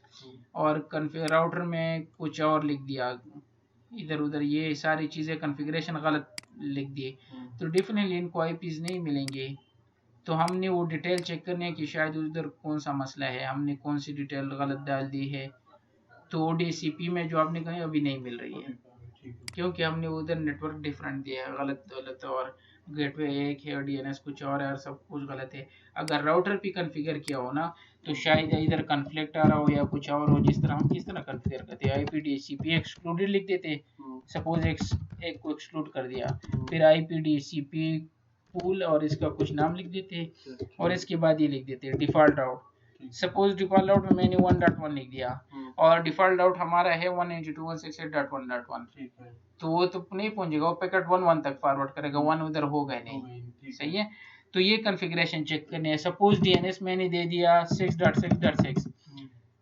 और कॉन्फ़िगर राउटर में कुछ और लिख दिया, इधर उधर ये सारी चीजें कॉन्फ़िगरेशन गलत लिख दिए, तो डेफिनेटली इनको आईपीज नहीं मिलेंगे। तो हमने वो डिटेल चेक करनी है कि शायद उधर कौन सा मसला है, हमने कौन सी डिटेल गलत डाल दी है। तो डीसीपी में जो आपने कही अभी नहीं मिल रही है, क्योंकि हमने उधर नेटवर्क डिफरेंट दिया है, गलत और गेटवे एक है और डीएनएस कुछ और है और सब कुछ गलत है। अगर राउटर भी कॉन्फ़िगर किया हो ना तो शायद इधर कॉन्फ्लिक्ट आ रहा हो या कुछ और हो। जिस तरह हम किस तरह कॉन्फ़िगर करते हैं, आईपी डीसीपी एक्सक्लूडेड लिख देते, सपोज एक को एक्सक्लूड कर दिया, फिर आईपी डीसीपी पूल और इसका कुछ नाम लिख देते और इसके बाद ये लिख देते डिफॉल्ट राउट। सपोज डिफॉल्ट आउट में मैंने 1.1 लिख दिया और डिफॉल्ट आउट हमारा है 192.168.1.1, तो वो तो नहीं पहुंचेगा, वो पैकेट 1 तक फॉरवर्ड करेगा, 1 उधर होगा नहीं, सही है। तो ये कॉन्फ़िगरेशन चेक करने है। सपोज डीएनएस मैंने दे दिया 6.6.6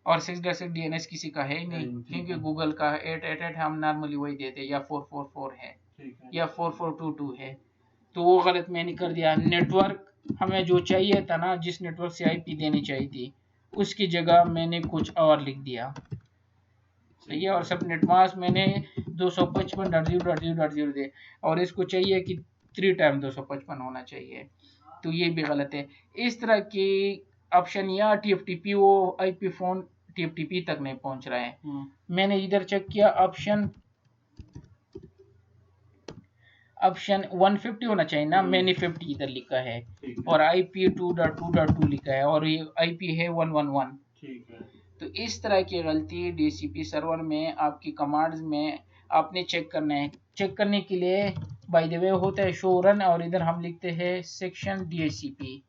और 6.6 डीएनएस किसी का है ही नहीं, क्योंकि गूगल का 888 हम नॉर्मली वही देते हैं, या 444 है या 4422 है, तो वो गलत मैंने कर दिया। नेटवर्क हमें जो चाहिए था ना, जिस नेटवर्क से आईपी देनी चाहिए थी उसकी जगह मैंने कुछ और लिख दिया, सही है। और सब नेटमास्क मैंने 255.0.0.0 दे और इसको चाहिए कि 3 टाइम 255 होना चाहिए, तो ये भी गलत है। इस तरह की ऑप्शन, या टीएफटीपी वो आईपी फोन टीएफटीपी तक नहीं पहुंच रहा है। मैंने इधर चेक किया, ऑप्शन 150 होना चाहिए ना, मैंने 50 इधर लिखा है और IP 2.2.2 लिखा है और ये IP है 111। ठीक है, तो इस तरह की गलती डीसीपी सर्वर में आपकी कमांड्स में आपने चेक करना है। चेक करने के लिए बाय द वे होता है शो रन और इधर हम लिखते हैं सेक्शन डीसीपी,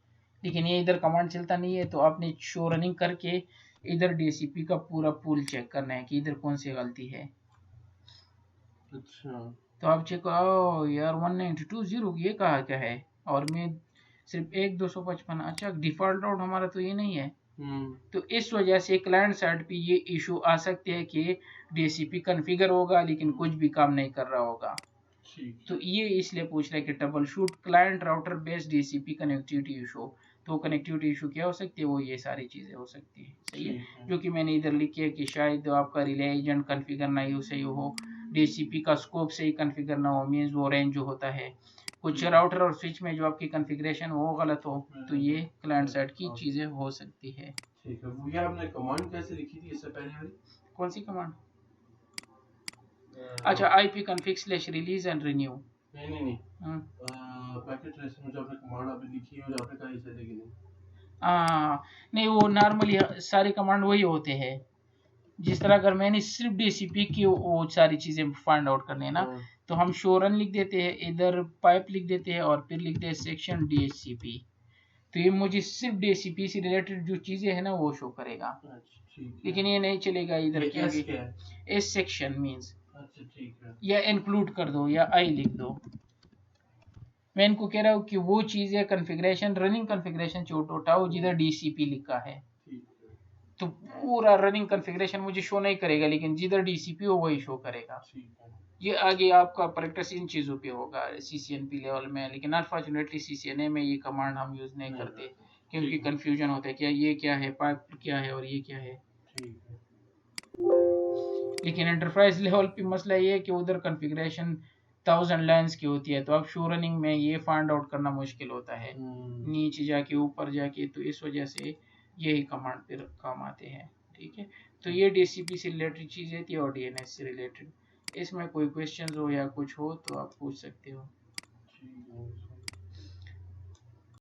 लेकिन ये इधर कमांड चलता नहीं है, तो आपने शो रनिंग करके इधर डीसीपी का पूरा पूल चेक करना है कि इधर कौन सी गलती है। अच्छा, तो आप चेक करो यार 192.0 ये कहा क्या है और मैं सिर्फ 1.255। अच्छा, डिफॉल्ट राउट हमारा तो ये नहीं है, तो इस वजह से क्लाइंट साइड पे ये इशू आ सकते हैं कि डीसीपी कॉन्फ़िगर होगा लेकिन कुछ भी काम नहीं कर रहा होगा। तो ये इसलिए पूछ रहे हैं कि trouble shoot client router based DCP connectivity issue, तो कनेक्टिविटी इशू क्या हो सकती है, वो ये सारी चीजें हो सकती है, सही है। जो कि मैंने इधर लिखी है कि शायद आपका रिले एजेंट कॉन्फ़िगर ना ही सही हो, डीसीपी का स्कोप सही कॉन्फ़िगर ना हो, मींस वो रेंज जो होता है कुछ राउटर और स्विच में जो आपकी कॉन्फ़िगरेशन वो गलत हो, तो ये क्लाइंट साइड की चीजें हो सकती है। ठीक है, वो ये आपने कमांड कैसे लिखी थी इससे पहले वाली? कौन सी कमांड? अच्छा, IP config/release and renew। नहीं पैकेट ट्रेसर में जो आपने कमांड अभी लिखी है और आपने कहा इसे लेकिन नहीं, वो नॉर्मली सारे कमांड वही होते हैं। जिस तरह अगर मैंने सिर्फ डीसीपी की वो सारी चीजें फाइंड आउट करनी है ना, तो हम शो रन लिख देते हैं, इधर पाइप लिख देते हैं और फिर लिखते हैं सेक्शन डीएचसीपी, तो ये मुझे सिर्फ डीसीपी से रिलेटेड जो चीजें है ना वो शो करेगा। लेकिन ये नहीं चलेगा इधर, क्योंकि एस सेक्शन मींस, अच्छा ठीक है, या इंक्लूड कर दो या आई लिख दो। मैं इनको कह रहा हूँ कि वो चीजें कॉन्फ़िगरेशन रनिंग कॉन्फ़िगरेशन चोट उठाओ जिधर डीसीपी लिखा है, तो पूरा रनिंग कॉन्फ़िगरेशन मुझे शो नहीं करेगा, लेकिन जिधर डीसीपी हो वही शो करेगा। ये आगे आपका प्रैक्टिस इन चीजों पे होगा सीसीएनपी लेवल में, लेकिन अनफॉर्चुनेटली सीसीएनए में ये कमांड हम यूज नहीं करते क्योंकि कंफ्यूजन होता है कि ये क्या है, पाइप क्या है और ये क्या है। लेकिन एंटरप्राइज लेवल पे मसला ये है कि उधर कॉन्फ़िगरेशन 1000 लाइन्स की होती है, तो अब शो रनिंग में ये फाइंड आउट करना मुश्किल होता है, नीचे जाके ऊपर जाके, तो इस वजह से यही कमांड फिर काम आते हैं। ठीक है, तो ये डीसीपी से रिलेटेड चीज़ें थी और डीएनएस से रिलेटेड। इसमें कोई क्वेश्चंस हो या कुछ हो तो आप पूछ सकते हो।